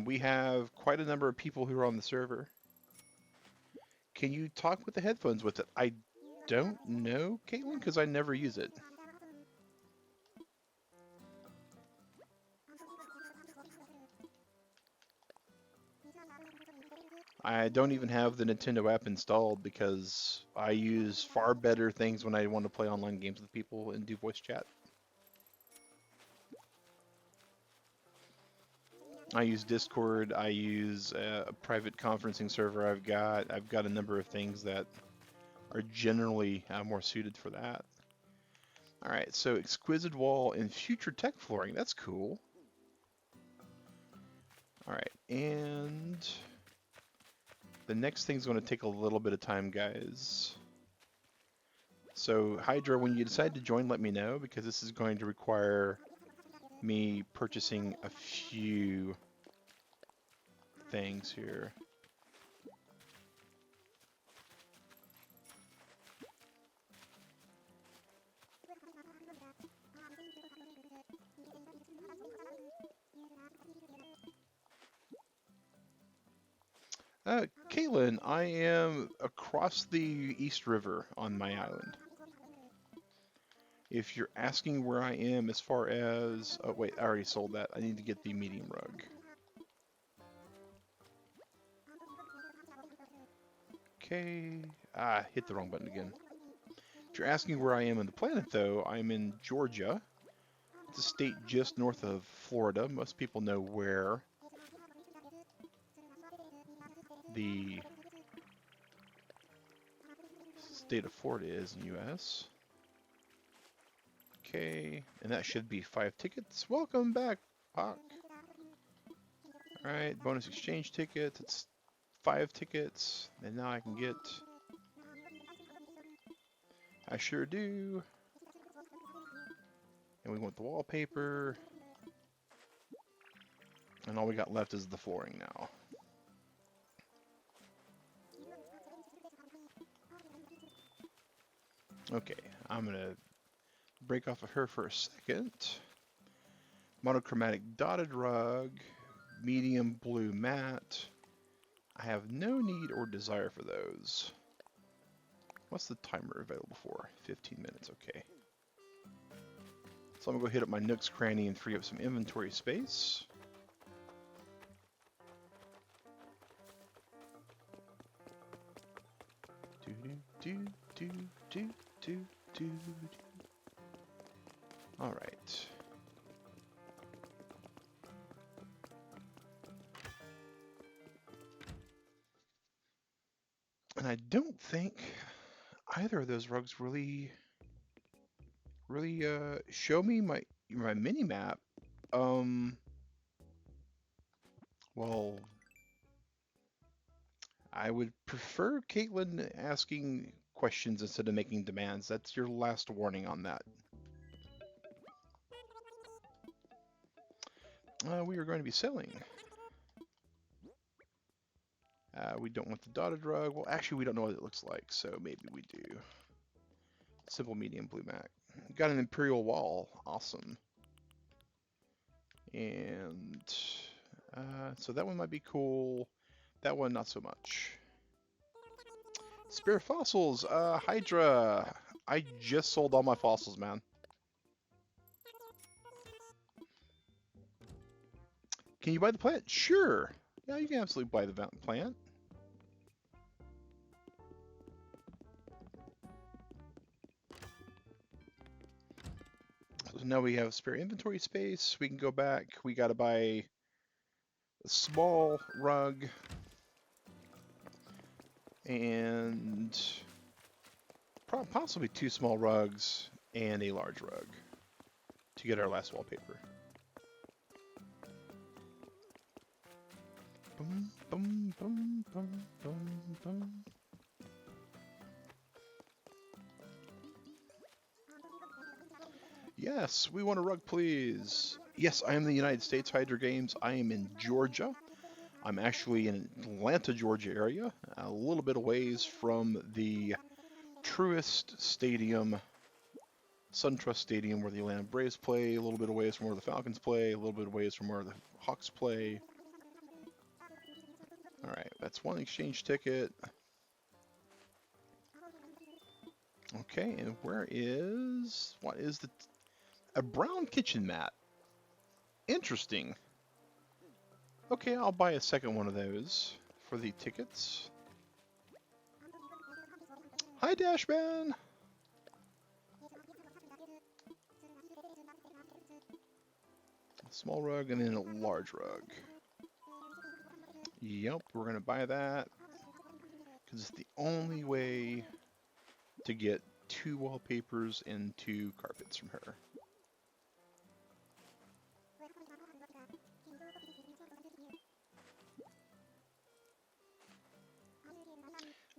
We have quite a number of people who are on the server. Can you talk with the headphones with it? I don't know, Caitlin, because I never use it. I don't even have the Nintendo app installed because I use far better things when I want to play online games with people and do voice chat. I use Discord. I use a private conferencing server I've got a number of things that are generally more suited for that. All right, so exquisite wall and future tech flooring. That's cool. All right, and the next thing's going to take a little bit of time, guys. So Hydra, when you decide to join, let me know, because this is going to require me purchasing a few things here. Caitlin, I am across the East River on my island. If you're asking where I am as far as... Oh, wait, I already sold that. I need to get the medium rug. Okay. Ah, hit the wrong button again. If you're asking where I am on the planet, though, I'm in Georgia. It's a state just north of Florida. Most people know where the state of Florida is in the U.S. Okay, and that should be 5 tickets. Welcome back, Hawk. Alright, bonus exchange ticket. It's 5 tickets, and now I can get... I sure do. And we want the wallpaper. And all we got left is the flooring now. Okay, I'm gonna break off of her for a second. Monochromatic dotted rug, medium blue mat. I have no need or desire for those. What's the timer available for? 15 minutes, okay. So I'm gonna go hit up my Nook's Cranny and free up some inventory space. Do do do do do do do. All right. And I don't think either of those rugs really show me my mini map. Well, I would prefer Caitlin asking questions instead of making demands. That's your last warning on that. We are going to be selling. We don't want the dotted rug. Well, actually, we don't know what it looks like, so maybe we do. Simple, medium, blue mat. Got an imperial wall. Awesome. And so that one might be cool. That one, not so much. Spare fossils. Hydra. I just sold all my fossils, man. Can you buy the plant? Sure. Yeah, you can absolutely buy the plant. So now we have spare inventory space. We can go back. We got to buy a small rug and possibly 2 small rugs and a large rug to get our last wallpaper. Boom, boom, boom, boom, boom, boom. Yes, we want a rug, please. Yes, I am in the United States, Hydra Games. I am in Georgia. I'm actually in Atlanta, Georgia area, a little bit away from the Truist Stadium, SunTrust Stadium, where the Atlanta Braves play, a little bit away from where the Falcons play, a little bit away from where the Hawks play. All right, that's one exchange ticket. Okay, and what is a brown kitchen mat? Interesting. Okay, I'll buy a second one of those for the tickets. Hi, Dashman! A small rug and then a large rug. Yep, we're gonna buy that because it's the only way to get 2 wallpapers and 2 carpets from her.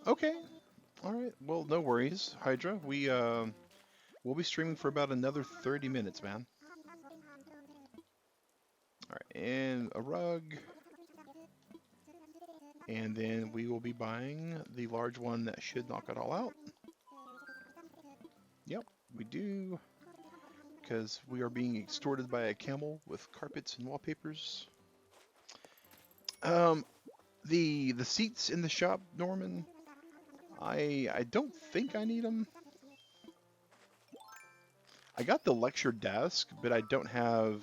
Okay. All right. Well, no worries, Hydra. We'll be streaming for about another 30 minutes, man. All right, and a rug. And then we will be buying the large one that should knock it all out. Yep, we do. Because we are being extorted by a camel with carpets and wallpapers. The seats in the shop, Norman, I don't think I need them. I got the lecture desk, but I don't have...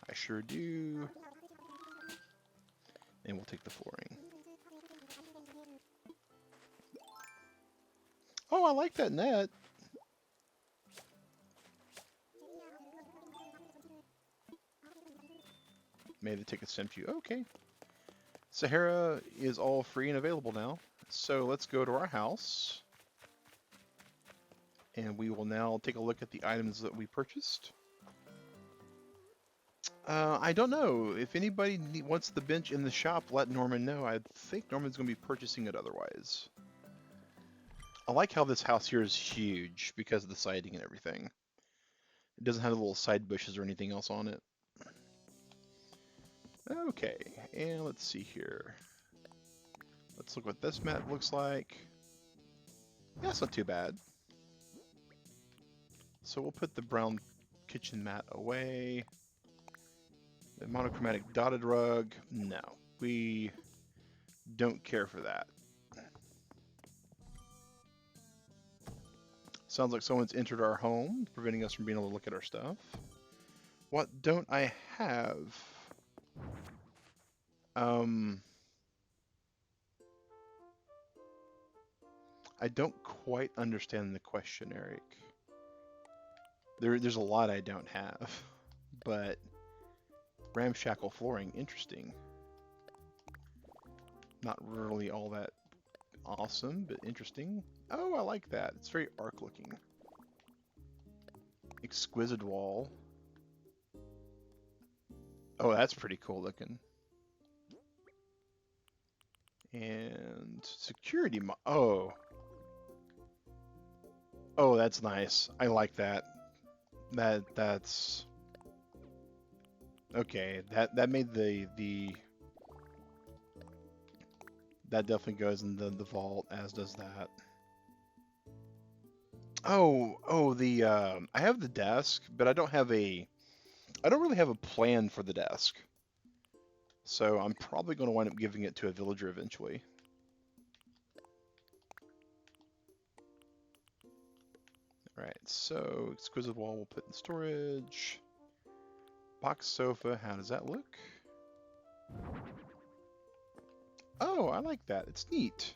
I sure do. And we'll take the flooring. Oh, I like that net. May the tickets sent you. Okay. Sahara is all free and available now. So let's go to our house. And we will now take a look at the items that we purchased. I don't know. If anybody wants the bench in the shop, let Norman know. I think Norman's going to be purchasing it otherwise. I like how this house here is huge because of the siding and everything. It doesn't have the little side bushes or anything else on it. Okay, and let's see here. Let's look what this mat looks like. That's not too bad. So we'll put the brown kitchen mat away. The monochromatic dotted rug, no. We don't care for that. Sounds like someone's entered our home, preventing us from being able to look at our stuff. What don't I have? I don't quite understand the question, Eric. There's a lot I don't have, but ramshackle flooring, interesting. Not really all that awesome, but interesting. Oh, I like that. It's very arc looking. Exquisite wall. Oh, that's pretty cool looking. And security oh. Oh, that's nice. I like that. That's okay. That made the that definitely goes in the vault, as does that. Oh, the I have the desk, but I don't really have a plan for the desk. So I'm probably going to wind up giving it to a villager eventually. Alright, so exquisite wall we'll put in storage. Box sofa, how does that look? Oh, I like that. It's neat.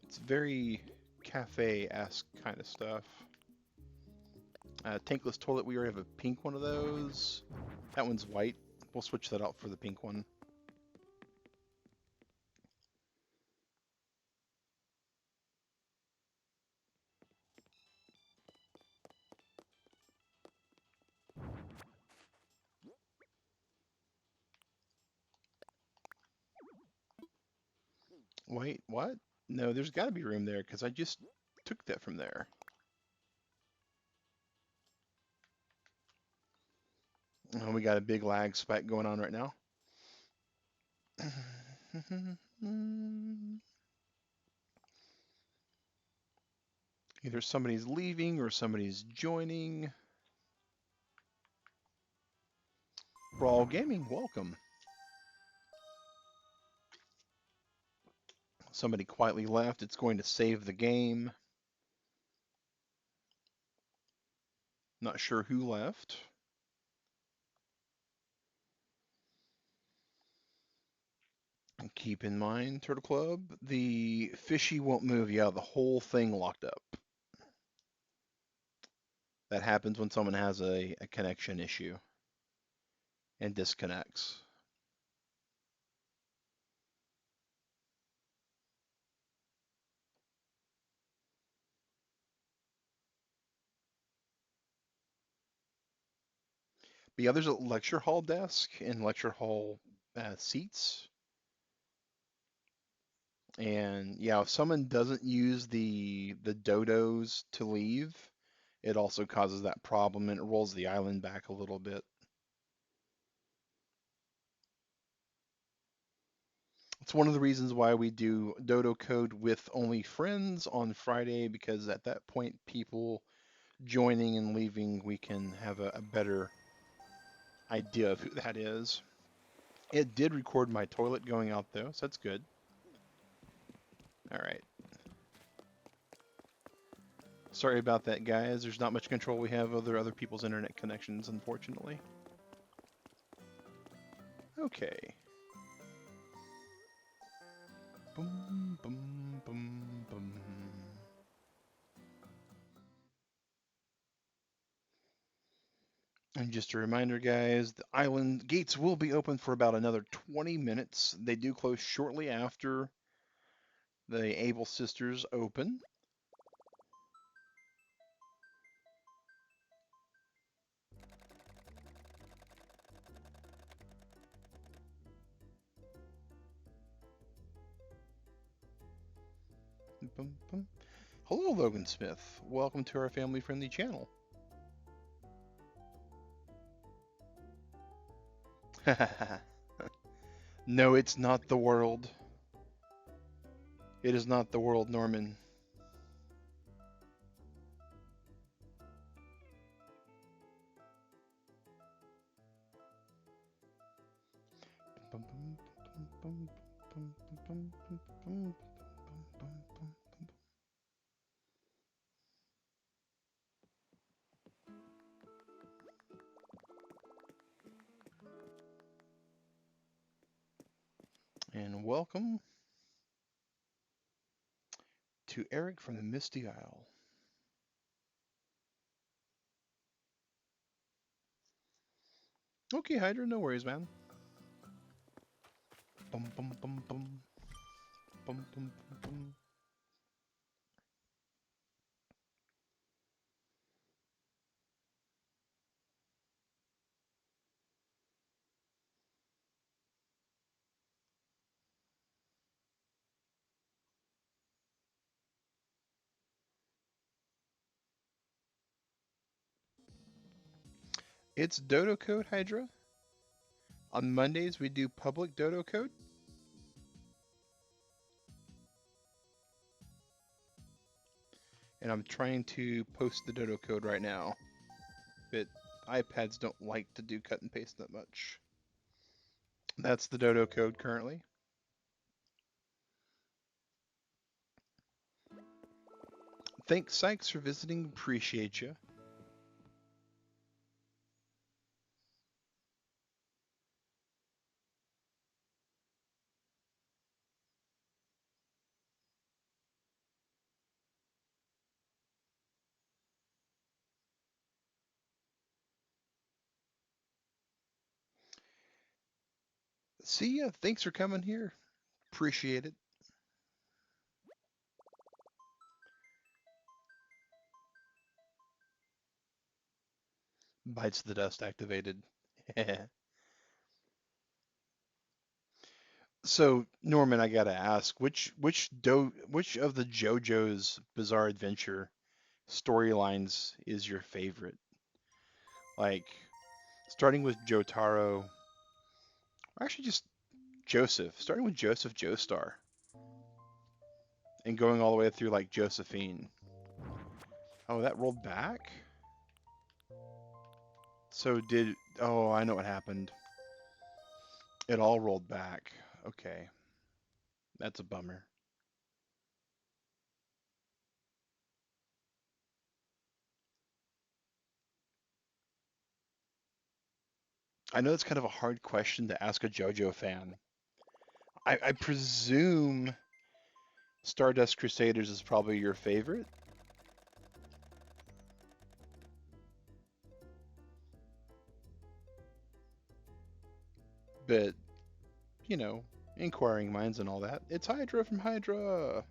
It's very cafe-esque kind of stuff. Tankless toilet, we already have a pink one of those. That one's white. We'll switch that out for the pink one. Wait, what? No, there's got to be room there because I just took that from there. Oh, we got a big lag spike going on right now. Either somebody's leaving or somebody's joining. Brawl Gaming, welcome. Somebody quietly left. It's going to save the game. Not sure who left. And keep in mind, Turtle Club, the fishy won't move. Yeah, the whole thing locked up. That happens when someone has a connection issue and disconnects. But yeah, there's a lecture hall desk and lecture hall seats. And yeah, if someone doesn't use the dodos to leave, it also causes that problem and it rolls the island back a little bit. It's one of the reasons why we do dodo code with only friends on Friday, because at that point, people joining and leaving, we can have a better idea of who that is. It did record my toilet going out though, so that's good. All right. Sorry about that, guys. There's not much control we have over other people's internet connections, unfortunately. Okay. Boom, boom, boom, boom. And just a reminder, guys, the island gates will be open for about another 20 minutes. They do close shortly after the Able Sisters open. bum, bum. Hello, Logan Smith. Welcome to our family-friendly channel. No, it's not the world. It is not the world, Norman. And welcome to Eric from the Misty Isle. Okay, Hydra, no worries, man. Bum, bum, bum, bum. Bum, bum, bum, bum. It's Dodo Code, Hydra. On Mondays, we do public Dodo Code. And I'm trying to post the Dodo Code right now. But iPads don't like to do cut and paste that much. That's the Dodo Code currently. Thanks, Sykes, for visiting. Appreciate you. See ya. Thanks for coming here. Appreciate it. Bites the dust activated. So, Norman, I gotta ask, which of the JoJo's Bizarre Adventure storylines is your favorite? Like, starting with Jotaro, or actually just Joseph, starting with Joseph Joestar, and going all the way through like Josephine. Oh, that rolled back? So did, oh, I know what happened. It all rolled back. Okay, that's a bummer. I know it's kind of a hard question to ask a JoJo fan. I presume Stardust Crusaders is probably your favorite, but you know, inquiring minds and all that. It's Hydra from Hydra.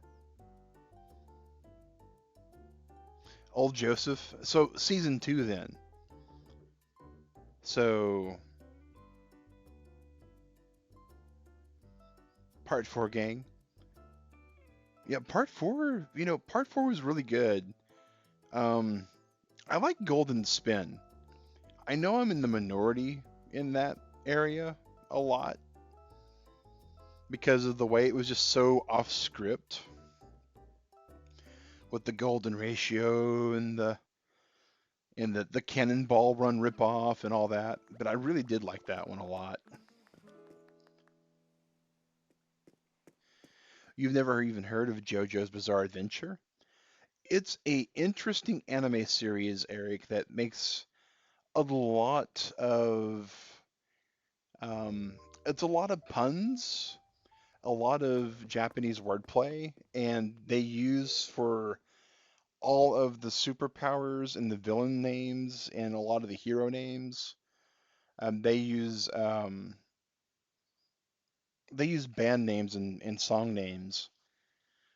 Old Joseph. So season 2 then. So part 4 gang. Yeah, part 4, part 4 was really good. Um I like Golden Spin. I know I'm in the minority in that area a lot because of the way it was just so off script with the golden ratio and the cannonball run ripoff and all that. But I really did like that one a lot. You've never even heard of JoJo's Bizarre Adventure? It's a interesting anime series, Eric, that makes a lot of um, it's a lot of puns, a lot of Japanese wordplay, and they use for all of the superpowers and the villain names and a lot of the hero names. They use band names and song names.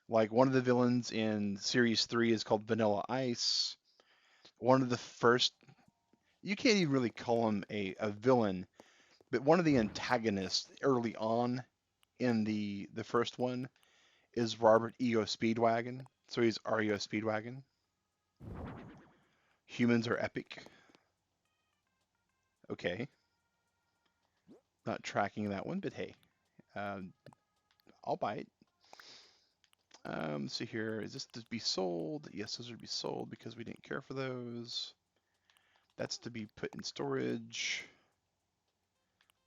Like one of the villains in series 3 is called Vanilla Ice. One of the first, you can't even really call him a villain, but one of the antagonists early on in the first one Is Robert Ego Speedwagon? So he's REO Speedwagon. Humans are epic. Okay. Not tracking that one, but hey, um, I'll buy it. See here, is this to be sold? Yes, those are to be sold because we didn't care for those. That's to be put in storage.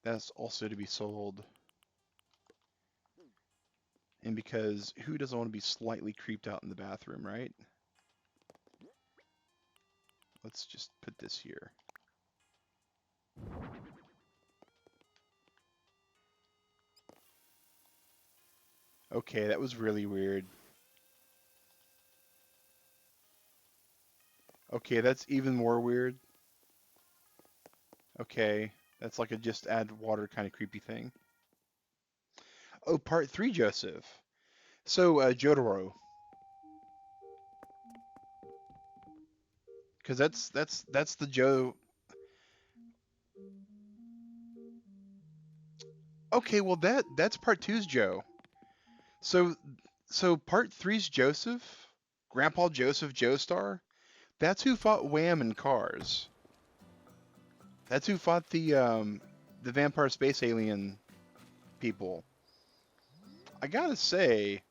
That's also to be sold. And because who doesn't want to be slightly creeped out in the bathroom, right? Let's just put this here. Okay, that was really weird. Okay, that's even more weird. Okay, that's like a just add water kind of creepy thing. Oh, part 3, Joseph. So, Jotaro, because that's the Joe. Okay, well that's part two's Joe. So part three's Joseph, Grandpa Joseph Joestar. That's who fought Wham in Cars. That's who fought the vampire space alien people. I gotta say,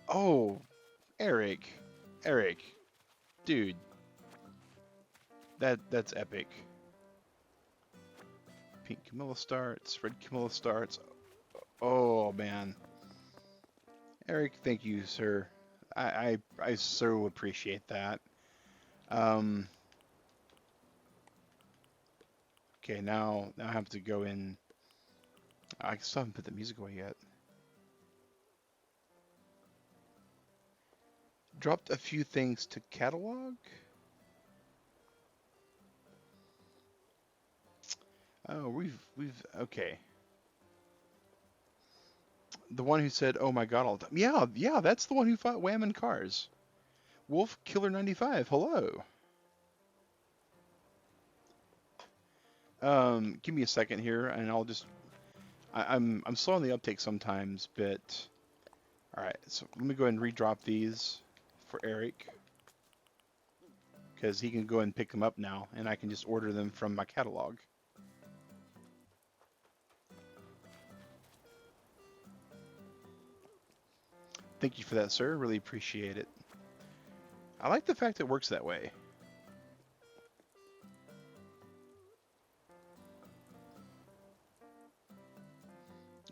oh Eric, Eric, dude, that's epic. Pink Camilla starts, red Camilla starts. Oh man, Eric, thank you, sir. I so appreciate that. Um, okay, now I have to go in. I still haven't put the music away yet. Dropped a few things to catalog. Oh, we've okay. The one who said, "Oh my God, all the time." Yeah, that's the one who fought Wham in Cars. Wolf Killer 95. Hello. Give me a second here, and I'll just. I'm slow on the uptake sometimes, but all right. So let me go ahead and redrop these for Eric because he can go and pick them up now, and I can just order them from my catalog. Thank you for that, sir. Really appreciate it. I like the fact it works that way.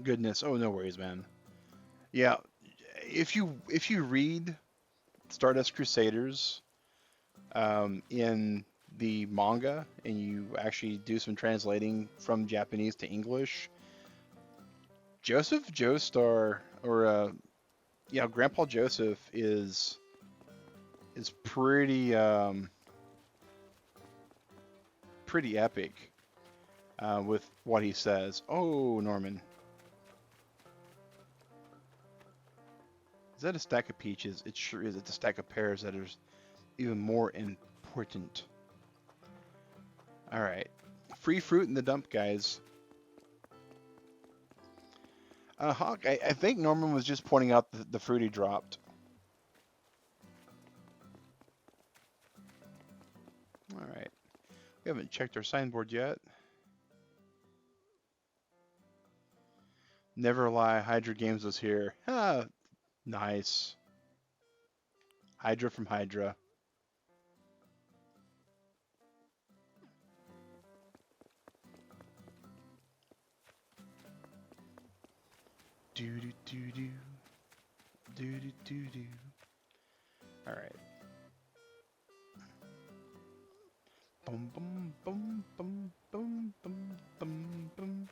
Goodness. Oh, no worries, man. Yeah, if you read Stardust Crusaders in the manga and you actually do some translating from Japanese to English, Joseph Joestar or yeah, Grandpa Joseph is pretty epic with what he says. Oh, Norman, is that a stack of peaches? It sure is. It's a stack of pears that is even more important. All right, free fruit in the dump, guys. Hawk, I think Norman was just pointing out the fruit he dropped. All right. We haven't checked our signboard yet. Never lie, Hydra Games was here. Ah, nice. Hydra from Hydra. Do do do do. Do do do do. All right. Boom boom boom boom boom boom boom boom.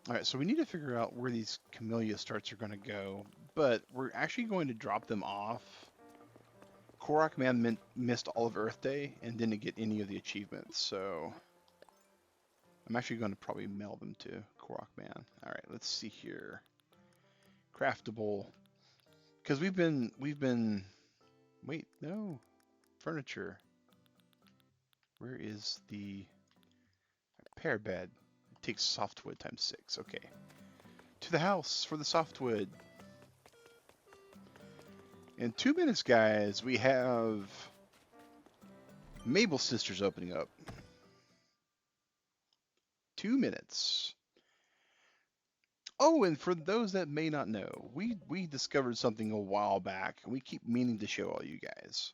All right, so we need to figure out where these camellia starts are going to go, but we're actually going to drop them off. Korok Man missed all of Earth Day and didn't get any of the achievements, so I'm actually going to probably mail them to Korok Man. All right, let's see here. Craftable, because we've been wait, no, furniture. Where is the pear bed? takes softwood times 6. Okay. To the house for the softwood. In 2 minutes, guys, we have Mabel Sisters opening up. 2 minutes. Oh, and for those that may not know, we discovered something a while back, and we keep meaning to show all you guys.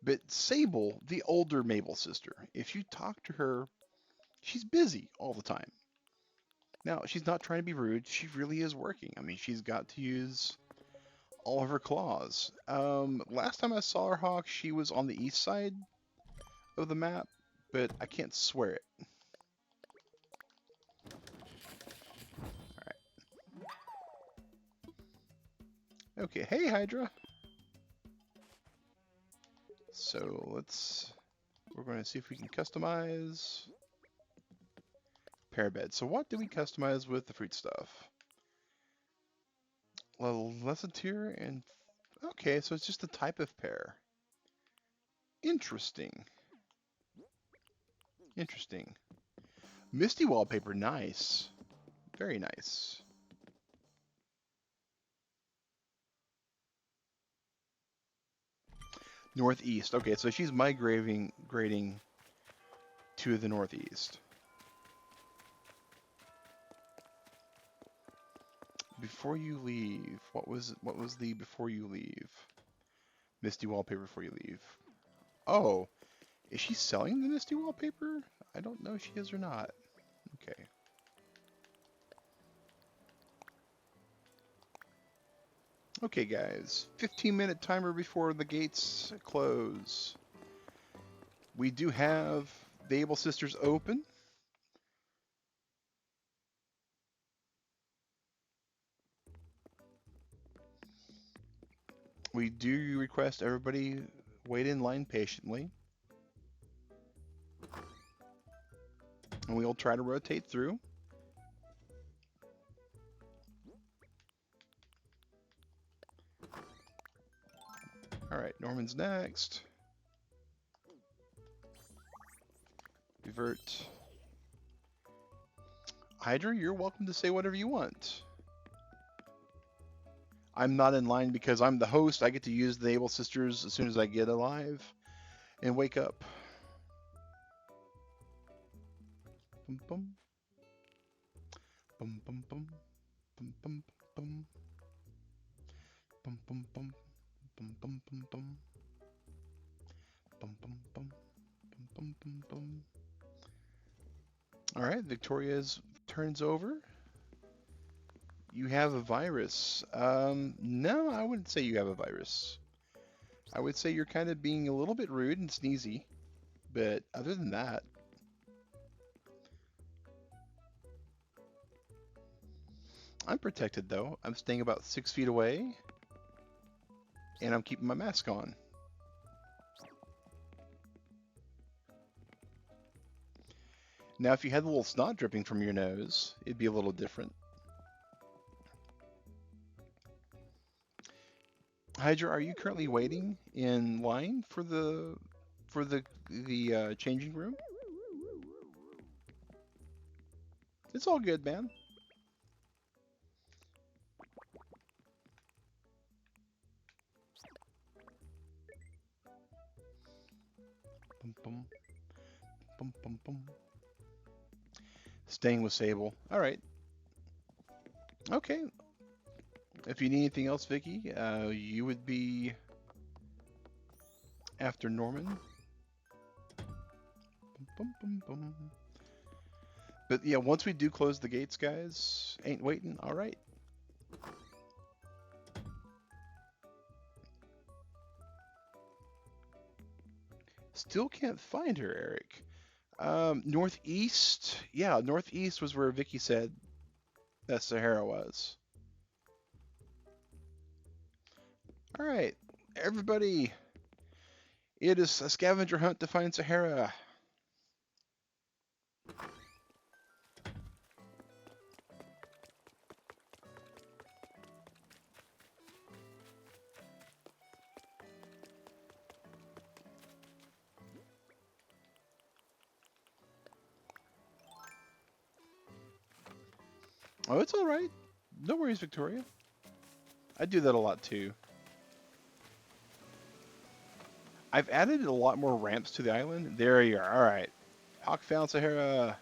But Sable, the older Mabel sister, if you talk to her, she's busy all the time. Now, she's not trying to be rude. She really is working. I mean, she's got to use all of her claws. Last time I saw her, Hawk, she was on the east side of the map, but I can't swear it. Okay, hey Hydra. So we're going to see if we can customize pear bed. So what do we customize with the fruit stuff? Lesatier and, okay, so it's just the type of pear. Interesting. Interesting. Misty wallpaper, nice. Very nice. Northeast. Okay, so she's migrating to the northeast. Before you leave, what was the before you leave? Misty wallpaper before you leave. Oh, is she selling the Misty wallpaper? I don't know if she is or not. Okay. Okay, guys. 15-minute timer before the gates close. We do have the Able Sisters open. We do request everybody wait in line patiently. And we'll try to rotate through. Alright, Norman's next. Revert. Hydra, you're welcome to say whatever you want. I'm not in line because I'm the host. I get to use the Able Sisters as soon as I get alive and wake up. Bum bum. Bum bum bum. Bum bum bum. Bum bum bum. Bum bum bum bum. Bum bum bum. Bum bum bum bum. All right, Victoria's turns over. You have a virus. No, I wouldn't say you have a virus. I would say you're kind of being a little bit rude and sneezy, but other than that, I'm protected though. I'm staying about 6 feet away, and I'm keeping my mask on. Now, if you had a little snot dripping from your nose, it'd be a little different. Hydra, are you currently waiting in line for the changing room? It's all good, man. Bum, bum, bum, bum, bum. Staying with Sable. All right. Okay. If you need anything else, Vicky, you would be after Norman. Bum, bum, bum, bum. But yeah, once we do close the gates, guys, ain't waiting. All right. Still can't find her, Eric. Northeast. Yeah, northeast was where Vicky said that Sahara was. All right, everybody. It is a scavenger hunt to find Sahara. Oh, it's all right. No worries, Victoria. I do that a lot too. I've added a lot more ramps to the island. There you are. All right. Hawk found Sahara.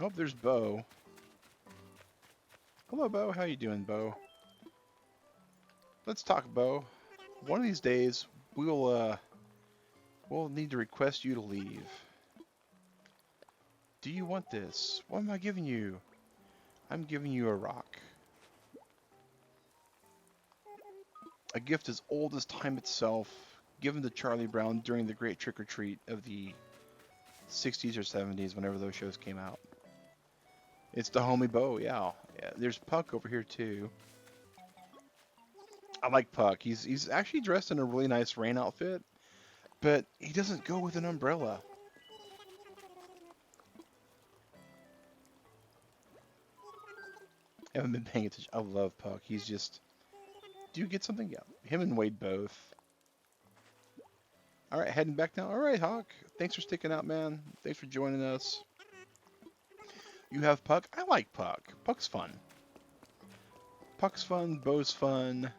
Oh, there's Bo. Hello, Bo. How you doing, Bo? Let's talk, Bo. One of these days, we'll need to request you to leave. Do you want this? What am I giving you? I'm giving you a rock. A gift as old as time itself, given to Charlie Brown during the Great Trick or Treat of the 60s or 70s, whenever those shows came out. It's the homie Bo, yeah. Yeah. There's Puck over here too. I like Puck. He's actually dressed in a really nice rain outfit, but he doesn't go with an umbrella. I haven't been paying attention. I love Puck. He's just. Do you get something? Yeah. Him and Wade both. All right, heading back now. All right, Hawk. Thanks for sticking out, man. Thanks for joining us. You have Puck. I like Puck. Puck's fun. Puck's fun. Bo's fun.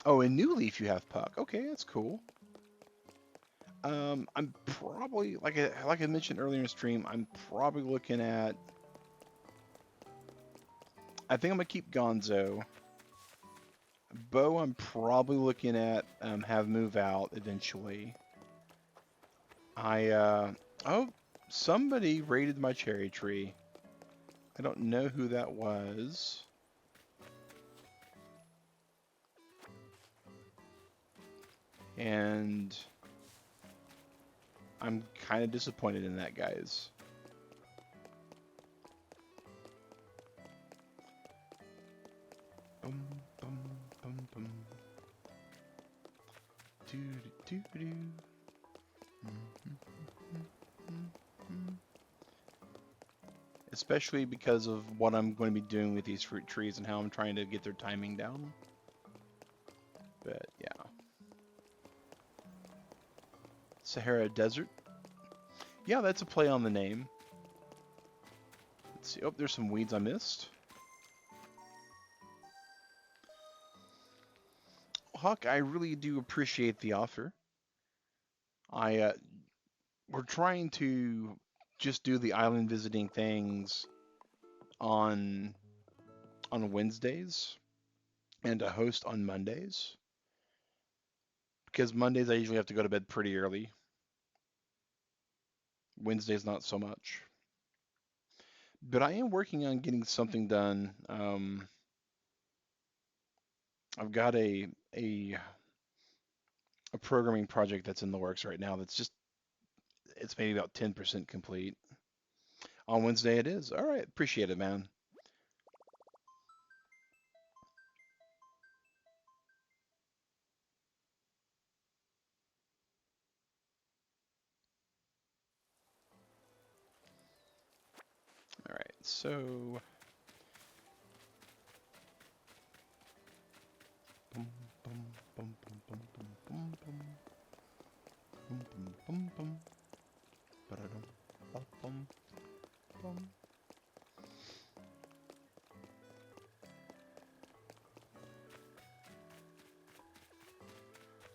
Oh, in New Leaf you have Puck. Okay, that's cool. I'm probably like I mentioned earlier in the stream. I'm probably looking at. I think I'm gonna keep Gonzo. Bo, I'm probably looking at have move out eventually. Oh, somebody raided my cherry tree. I don't know who that was. And I'm kind of disappointed in that, guys. Bum, bum, bum, bum. Do, do, do, do. Especially because of what I'm going to be doing with these fruit trees and how I'm trying to get their timing down. But yeah. Sahara Desert. Yeah, that's a play on the name. Let's see. Oh, there's some weeds I missed. Huck, I really do appreciate the offer. We're trying to just do the island visiting things on Wednesdays and a host on Mondays. Because Mondays I usually have to go to bed pretty early. Wednesdays not so much. But I am working on getting something done. I've got a programming project that's in the works right now that's just it's maybe about 10% complete. On Wednesday it is. All right, appreciate it, man. All right, so bum, bum, bum, bum, bum, bum, bum, bum, bum, bum, bum, bum, ba-da-dum, ba-bum, bum.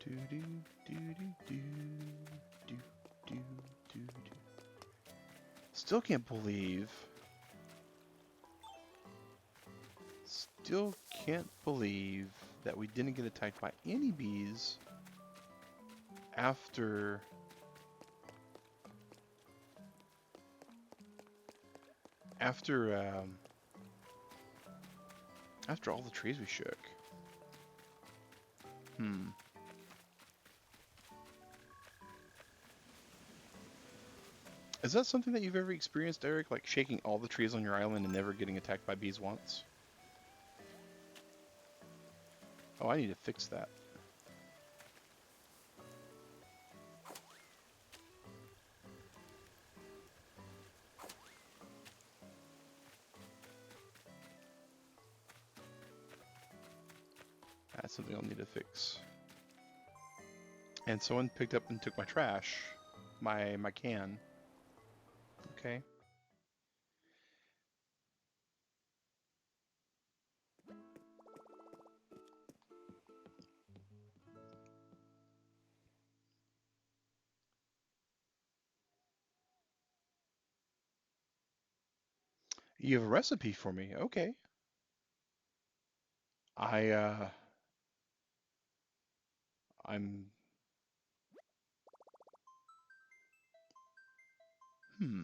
Do do do do do do do do. Still can't believe. Still can't believe that we didn't get attacked by any bees after after after all the trees we shook. Is that something that you've ever experienced, Eric? Like shaking all the trees on your island and never getting attacked by bees once? Oh, I need to fix that. That's something I'll need to fix. And someone picked up and took my trash. My can. Okay. You have a recipe for me. Okay. I I'm hmm.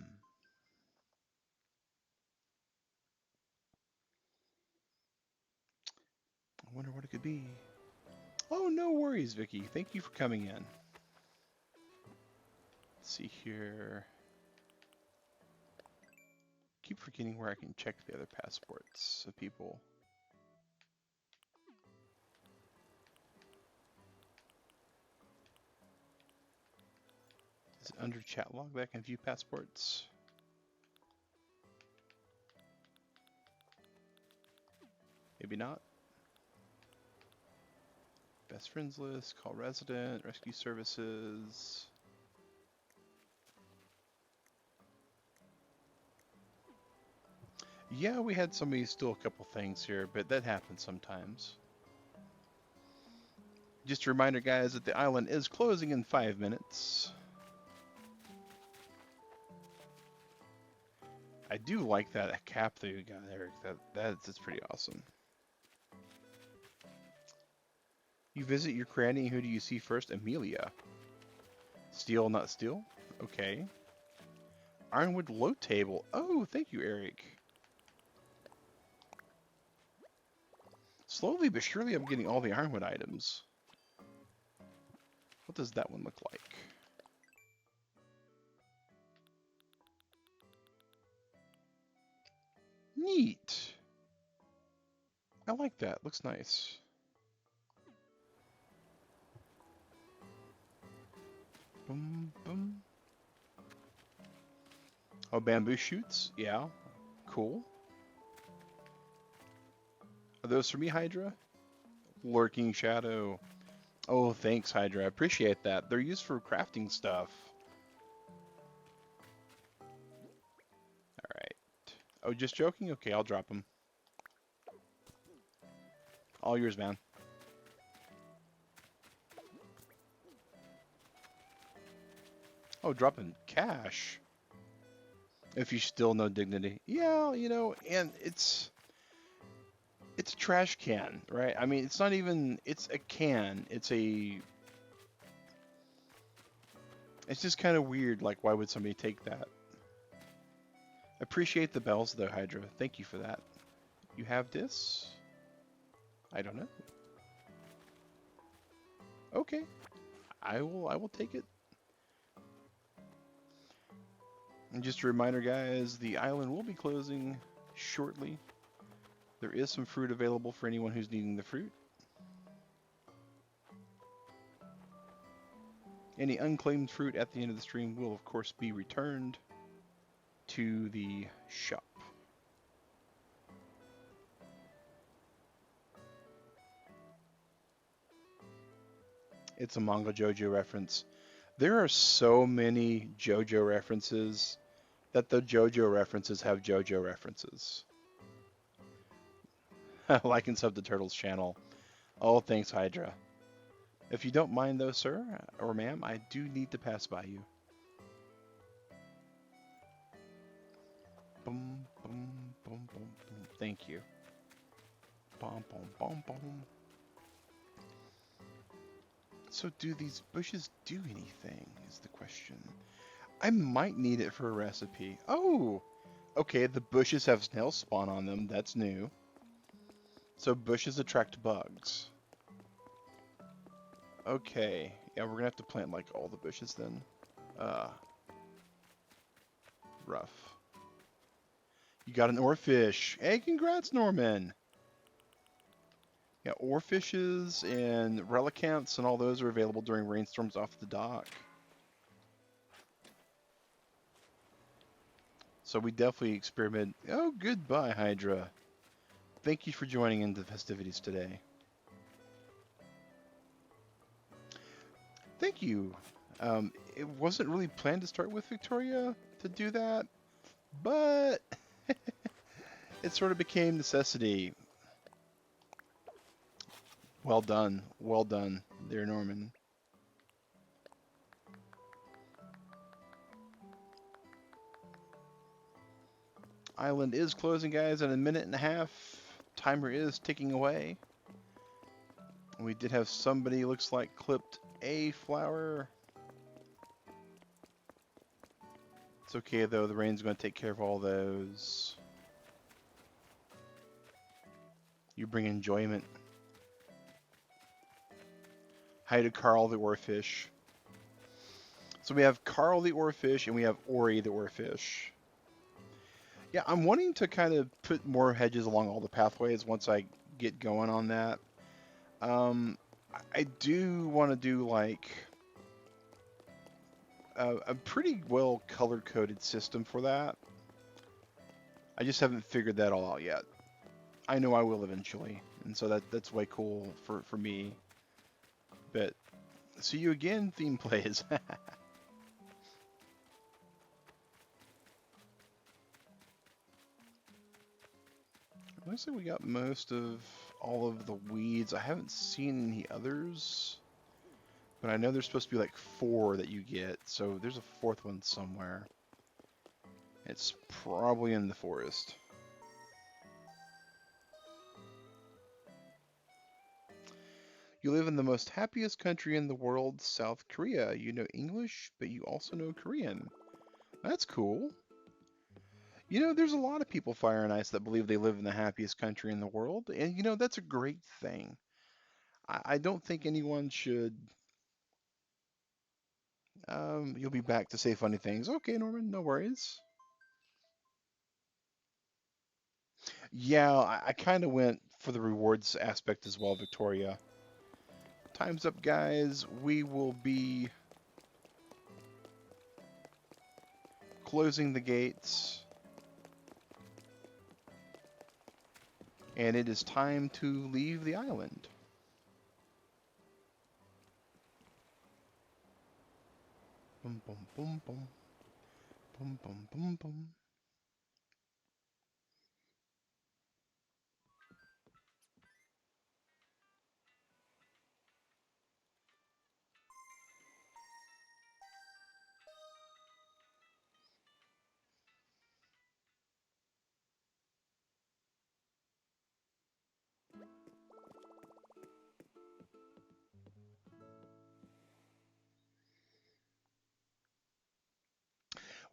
I wonder what it could be. Oh, no worries, Vicky. Thank you for coming in. Let's see here. Keep forgetting where I can check the other passports of people. Is it under chat log that I can view passports? Maybe not. Best friends list, call resident, rescue services. Yeah, we had somebody steal a couple things here, but that happens sometimes. Just a reminder, guys, that the island is closing in 5 minutes. I do like that cap that you got, Eric. That's pretty awesome. You visit your granny. Who do you see first? Amelia. Steal, not steal? Okay. Ironwood load table. Oh, thank you, Eric. Slowly but surely I'm getting all the ironwood items. What does that one look like? Neat. I like that. Looks nice. Boom, boom. Oh, bamboo shoots? Yeah. Cool. Are those for me, Hydra? Lurking Shadow. Oh, thanks, Hydra. I appreciate that. They're used for crafting stuff. Alright. Oh, just joking? Okay, I'll drop them. All yours, man. Oh, dropping cash. If you still know dignity. Yeah, you know, and it's a trash can, right? I mean, it's not even, it's a can. It's just kind of weird, like, why would somebody take that? Appreciate the bells, though, Hydra. Thank you for that. You have this? I don't know. Okay. I will take it. And just a reminder, guys, the island will be closing shortly. There is some fruit available for anyone who's needing the fruit. Any unclaimed fruit at the end of the stream will, of course, be returned to the shop. It's a manga JoJo reference. There are so many JoJo references that the JoJo references have JoJo references. Like and sub the Turtles channel. Oh, thanks, Hydra. If you don't mind, though, sir or ma'am, I do need to pass by you. Boom, boom, boom, boom, boom. Thank you. Boom, boom, boom, boom. So do these bushes do anything, is the question. I might need it for a recipe. Oh! Okay, the bushes have snail spawn on them. That's new. So bushes attract bugs. Okay. Yeah, we're gonna have to plant, like, all the bushes then. Rough. You got an oarfish. Hey, congrats, Norman! Yeah, oarfishes and relicants and all those are available during rainstorms off the dock. So we definitely experiment. Oh, goodbye, Hydra. Thank you for joining in the festivities today. Thank you. It wasn't really planned to start with Victoria to do that, but it sort of became necessity. Well done, there, Norman. Island is closing, guys, in a minute and a half. Timer is ticking away. We did have somebody, looks like, clipped a flower. It's okay, though. The rain's going to take care of all those. You bring enjoyment. Hi to Carl the Oarfish. So we have Carl the Oarfish and we have Ori the Oarfish. Yeah, I'm wanting to kind of put more hedges along all the pathways once I get going on that. I do want to do like a pretty well color-coded system for that. I just haven't figured that all out yet. I know I will eventually, and so that's way cool for me. But see you again, theme plays. Looks like we got most of all of the weeds. I haven't seen any others, but I know there's supposed to be like 4 that you get, so there's a 4th one somewhere. It's probably in the forest. You live in the most happiest country in the world, South Korea. You know English, but you also know Korean. That's cool. You know, there's a lot of people, Fire and Ice, that believe they live in the happiest country in the world, and you know, that's a great thing. I don't think anyone should. You'll be back to say funny things. Okay, Norman, no worries. Yeah, I kind of went for the rewards aspect as well, Victoria. Time's up, guys. We will be closing the gates. And it is time to leave the island. Boom, boom, boom, boom. Boom, boom, boom, boom.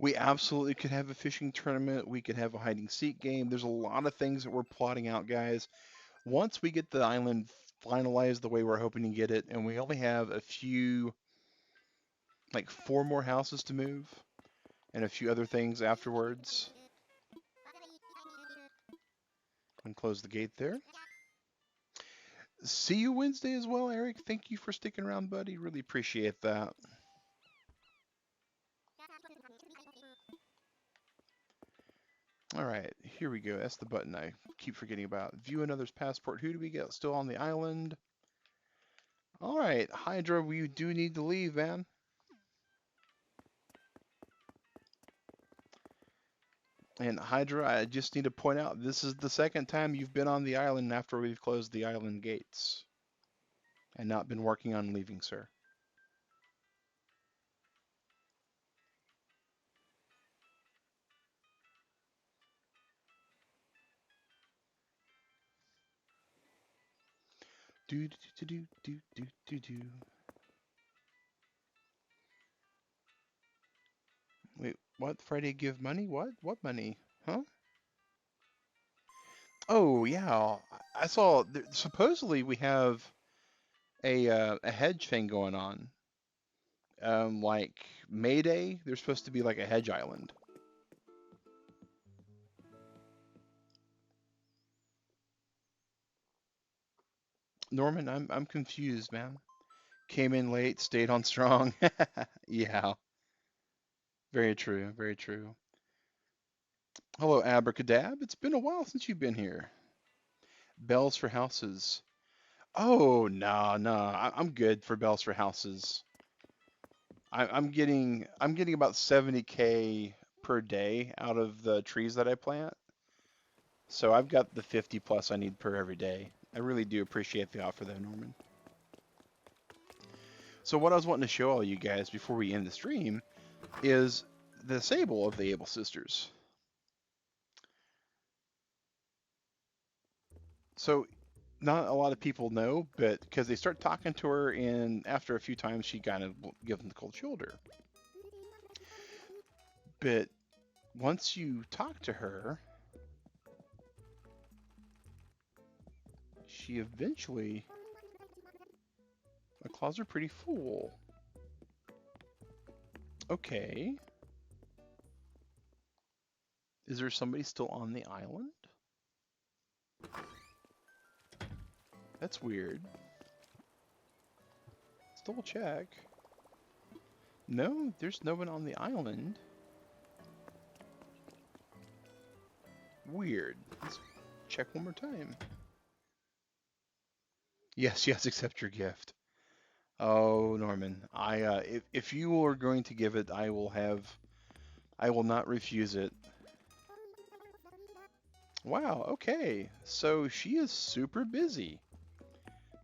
We absolutely could have a fishing tournament. We could have a hide and seek game. There's a lot of things that we're plotting out, guys. Once we get the island finalized the way we're hoping to get it, and we only have a few, like 4 more houses to move, and a few other things afterwards. And close the gate there. See you Wednesday as well, Eric. Thank you for sticking around, buddy. Really appreciate that. All right, here we go. That's the button I keep forgetting about. View another's passport. Who do we get still on the island? All right, Hydra, we do need to leave, man. And Hydra, I just need to point out, this is the second time you've been on the island after we've closed the island gates and not been working on leaving, sir. Do do do do do do do do. Wait, what? Friday give money? What? What money? Huh? Oh yeah, I saw. Supposedly we have a hedge thing going on. Like May Day, there's supposed to be like a hedge island. Norman, I'm confused, man. Came in late, stayed on strong. Yeah, very true, very true. Hello, Abracadab. It's been a while since you've been here. Bells for houses. Oh, no, no, I'm good for bells for houses. I'm getting about 70K per day out of the trees that I plant. So I've got the 50 plus I need per every day. I really do appreciate the offer though, Norman. So what I was wanting to show all you guys before we end the stream is the Sable of the Able Sisters. So not a lot of people know, but because they start talking to her, and after a few times, she kind of gives them the cold shoulder. But once you talk to her, she eventually, my claws are pretty full. Okay. Is there somebody still on the island? That's weird. Let's double check. No, there's no one on the island. Weird. Let's check one more time. Yes, yes, accept your gift. Oh, Norman, if you are going to give it, I will not refuse it. Wow, okay. So she is super busy.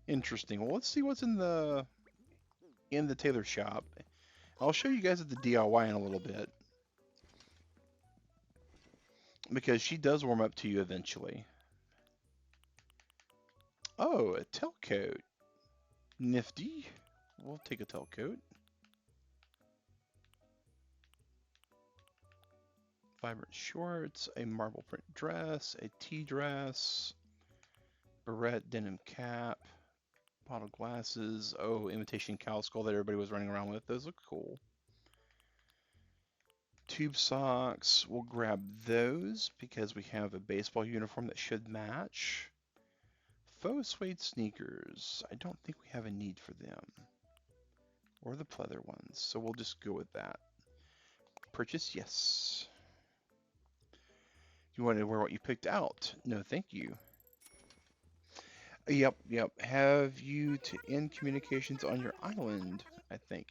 Interesting. Well, let's see what's in the tailor shop. I'll show you guys at the DIY in a little bit. Because she does warm up to you eventually. Oh, a tailcoat. Nifty. We'll take a tailcoat. Vibrant shorts, a marble print dress, a tea dress, barrette denim cap, bottle glasses. Oh, imitation cow skull that everybody was running around with. Those look cool. Tube socks. We'll grab those because we have a baseball uniform that should match. Faux suede sneakers. I don't think we have a need for them. Or the pleather ones. So we'll just go with that. Purchase, yes. You want to wear what you picked out? No, thank you. Yep, yep. Have you to end communications on your island, I think.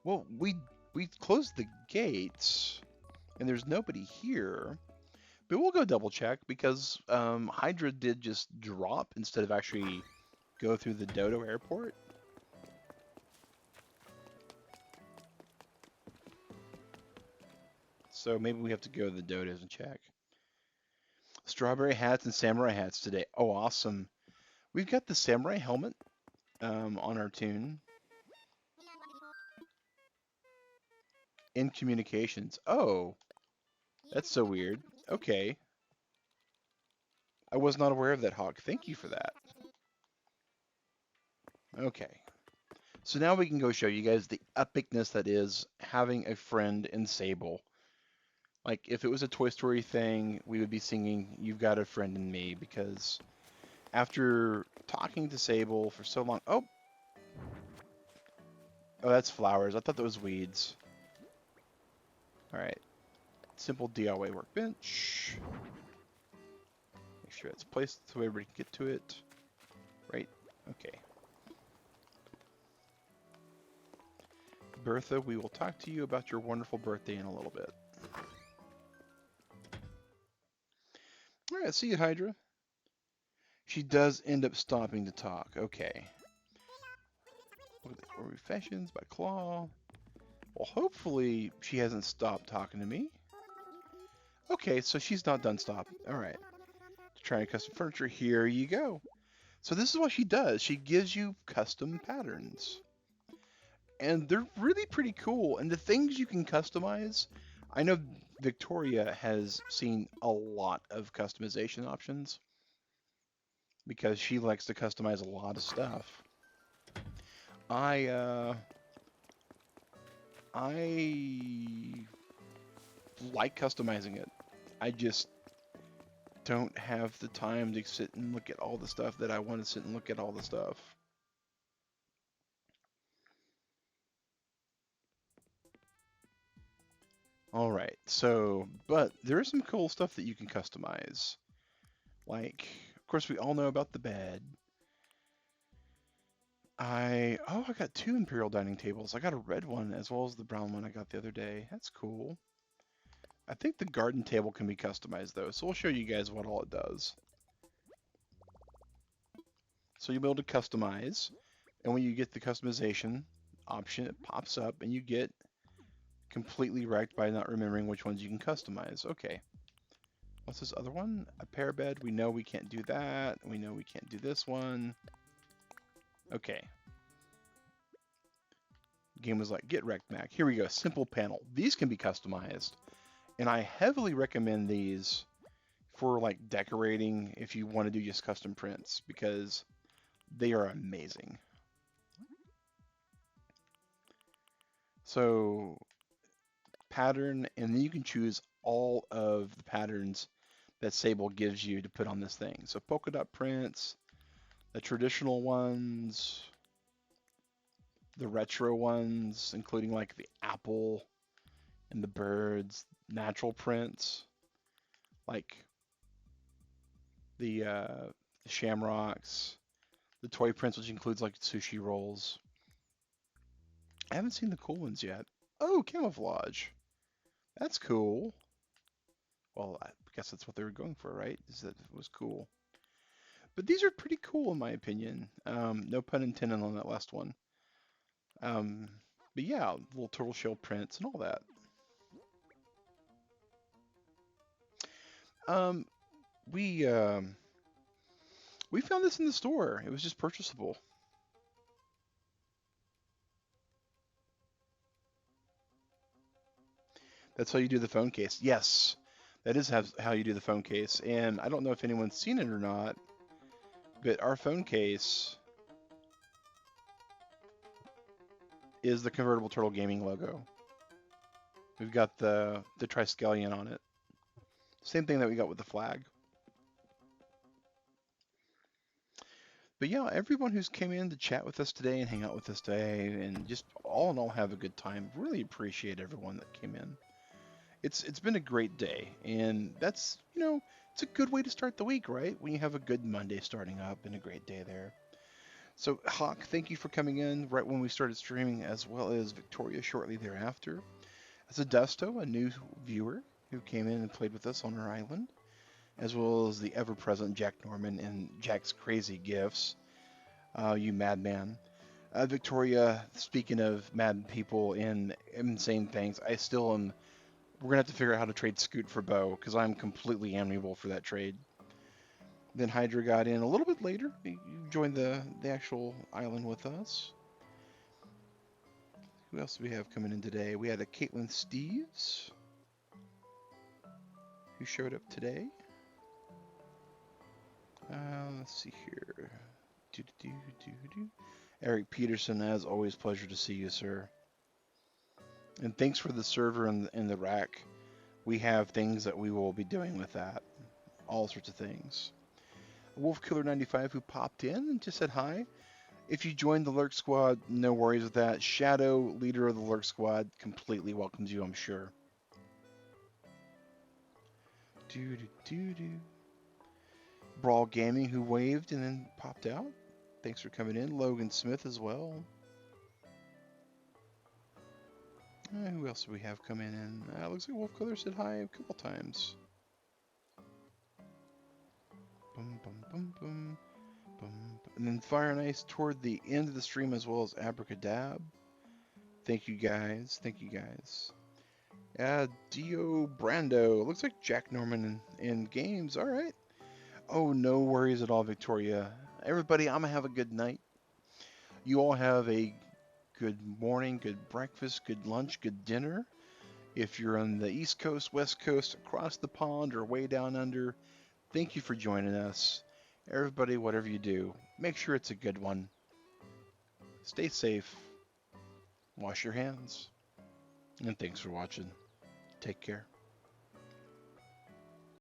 Well, we closed the gates, and there's nobody here. But we'll go double check because Hydra did just drop instead of actually go through the Dodo airport. So maybe we have to go to the Dodos and check. Strawberry hats and samurai hats today. Oh, awesome. We've got the samurai helmet on our tune. In communications. Oh, that's so weird. Okay. I was not aware of that, Hawk. Thank you for that. Okay. So now we can go show you guys the epicness that is having a friend in Sable. Like, if it was a Toy Story thing, we would be singing You've Got a Friend in Me, because after talking to Sable for so long... Oh! Oh, that's flowers. I thought that was weeds. Alright. Simple DIY workbench. Make sure it's placed so everybody can get to it. Right? Okay. Bertha, we will talk to you about your wonderful birthday in a little bit. Alright, see you, Hydra. She does end up stopping to talk. Okay. Refashions by Claw. Well, hopefully she hasn't stopped talking to me. Okay, so she's not done stopping. Alright. Trying custom furniture. Here you go. So this is what she does. She gives you custom patterns. And they're really pretty cool. And the things you can customize, I know Victoria has seen a lot of customization options because she likes to customize a lot of stuff. I like customizing it. I just don't have the time to sit and look at all the stuff that I want to sit and look at all the stuff. All right, so, but there is some cool stuff that you can customize. Like, of course, we all know about the bed. I got two Imperial dining tables. I got a red one as well as the brown one I got the other day. That's cool. I think the garden table can be customized though, so we'll show you guys what all it does. So you'll be able to customize, and when you get the customization option, it pops up and you get completely wrecked by not remembering which ones you can customize. Okay. What's this other one? A pair bed. We know we can't do that. We know we can't do this one. Okay. Game was like, get wrecked, Mac. Here we go. Simple panel. These can be customized. And I heavily recommend these for like decorating if you want to do just custom prints because they are amazing. So pattern, and then you can choose all of the patterns that Sable gives you to put on this thing. So polka dot prints, the traditional ones, the retro ones, including like the apple and the birds, natural prints, like the shamrocks, the toy prints, which includes like sushi rolls. I haven't seen the cool ones yet. Oh, camouflage. That's cool. Well, I guess that's what they were going for, right? Is that it was cool. But these are pretty cool in my opinion. No pun intended on that last one. Um, but yeah, little turtle shell prints and all that. Um, we um, we found this in the store. It was just purchasable. That's how you do the phone case. Yes, that is how you do the phone case. And I don't know if anyone's seen it or not, but our phone case is the convertible turtle gaming logo. We've got the Triskelion on it. Same thing that we got with the flag. But yeah, everyone who's came in to chat with us today and hang out with us today, and just all in all have a good time. Really appreciate everyone that came in. It's been a great day, and that's it's a good way to start the week, right? When you have a good Monday starting up and a great day there. So Hawk, thank you for coming in right when we started streaming, as well as Victoria shortly thereafter. As a Dusto, a new viewer who came in and played with us on our island, as well as the ever-present Jack Norman and Jack's crazy gifts. You madman. Victoria, speaking of mad people and insane things, I still am. We're gonna have to figure out how to trade Scoot for Bo because I'm completely amiable for that trade. Then Hydra got in a little bit later. He joined the actual island with us. Who else do we have coming in today? We had a Caitlin Steves who showed up today. Let's see here. Eric Peterson, as always, pleasure to see you, sir. And thanks for the server and the rack. We have things that we will be doing with that. All sorts of things. Wolfkiller95 who popped in and just said hi. If you joined the Lurk Squad, no worries with that. Shadow, leader of the Lurk Squad, completely welcomes you, I'm sure. Brawl Gaming who waved and then popped out. Thanks for coming in. Logan Smith as well. Who else do we have coming in? Looks like Wolfkiller said hi a couple times. Boom, boom, boom, boom, boom. And then Fire and Ice toward the end of the stream as well as Abracadab. Thank you guys. Thank you guys. Dio Brando. Looks like Jack Norman in games. All right. Oh, no worries at all, Victoria. Everybody, I'm going to have a good night. You all have a good morning, good breakfast, good lunch, good dinner. If you're on the East Coast, West Coast, across the pond, or way down under, thank you for joining us. Everybody, whatever you do, make sure it's a good one. Stay safe. Wash your hands. And thanks for watching. Take care.